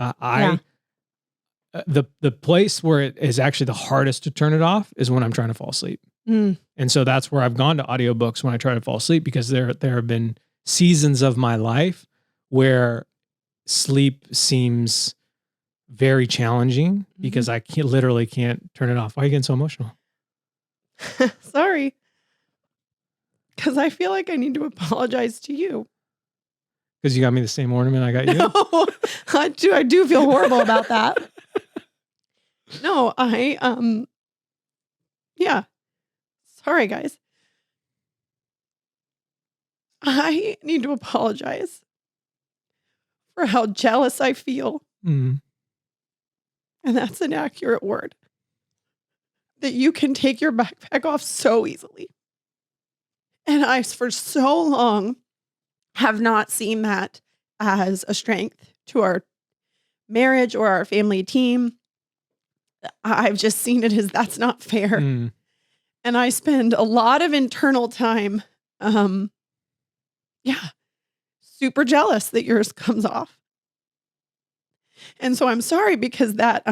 the place where it is actually the hardest to turn it off is when I'm trying to fall asleep. Mm. And so that's where I've gone to audiobooks when I try to fall asleep, because there have been seasons of my life where sleep seems very challenging because I literally can't turn it off. Why are you getting so emotional? Sorry. Because I feel like I need to apologize to you. Because you got me the same ornament I got you. No, I do feel horrible about that. No, yeah. Sorry, guys. I need to apologize for how jealous I feel. Mm. And that's an accurate word. That you can take your backpack off so easily. And I, for so long, have not seen that as a strength to our marriage or our family team. I've just seen it as that's not fair. Mm. And I spend a lot of internal time, super jealous that yours comes off. And so I'm sorry because that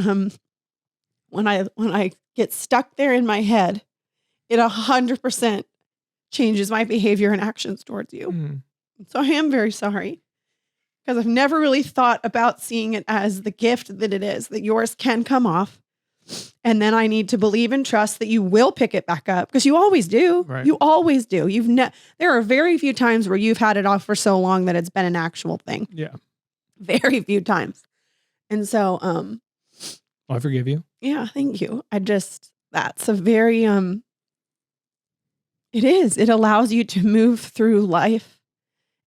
when I get stuck there in my head, it 100% changes my behavior and actions towards you. Mm. So I am very sorry because I've never really thought about seeing it as the gift that it is, that yours can come off. And then I need to believe and trust that you will pick it back up, because you always do. Right. You always do. There are very few times where you've had it off for so long that it's been an actual thing. Yeah. Very few times. And so, Well, I forgive you. yeah, thank you. That's a very, it is. It allows you to move through life,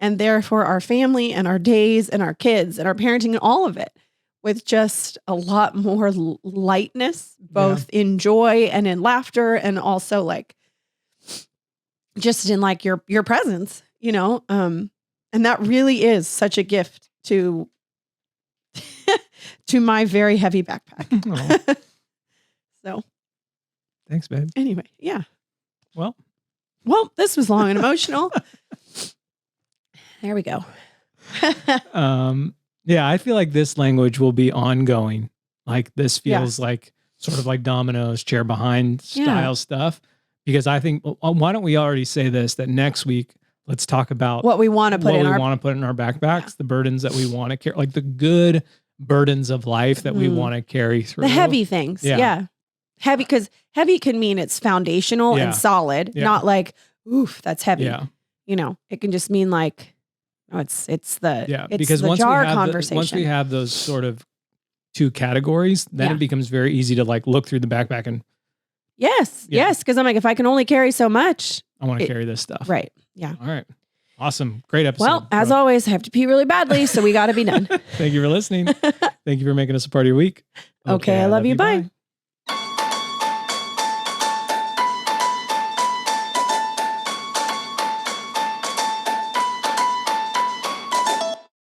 and therefore our family and our days and our kids and our parenting and all of it with just a lot more lightness, both in joy and in laughter, and also like just in like your presence, you know? And that really is such a gift to to my very heavy backpack. Oh, So thanks, babe. anyway, yeah. Well, This was long and emotional. There we go. yeah, I feel like this language will be ongoing. Like this feels like sort of like Domino's chair behind style stuff, because I think, why don't we already say this, that next week, let's talk about What we want to put what in we our want to put in our backpacks, the burdens that we want to carry, like the good burdens of life that we want to carry through. the heavy things. Yeah. Yeah. Heavy, because heavy can mean it's foundational Yeah. and solid, Yeah. not like, oof, that's heavy. Yeah. You know, it can just mean like, no, it's the Because the once jar we have conversation. once we have those sort of two categories, then Yeah. it becomes very easy to like look through the backpack and yes, Yeah. yes, because I'm like, if I can only carry so much, I want to It- carry this stuff. right? Yeah. All right. Awesome. Great episode. Well, as Brooke. always, I have to pee really badly, so we got to be done. Thank you for listening. Thank you for making us a part of your week. Okay, I love you. Bye.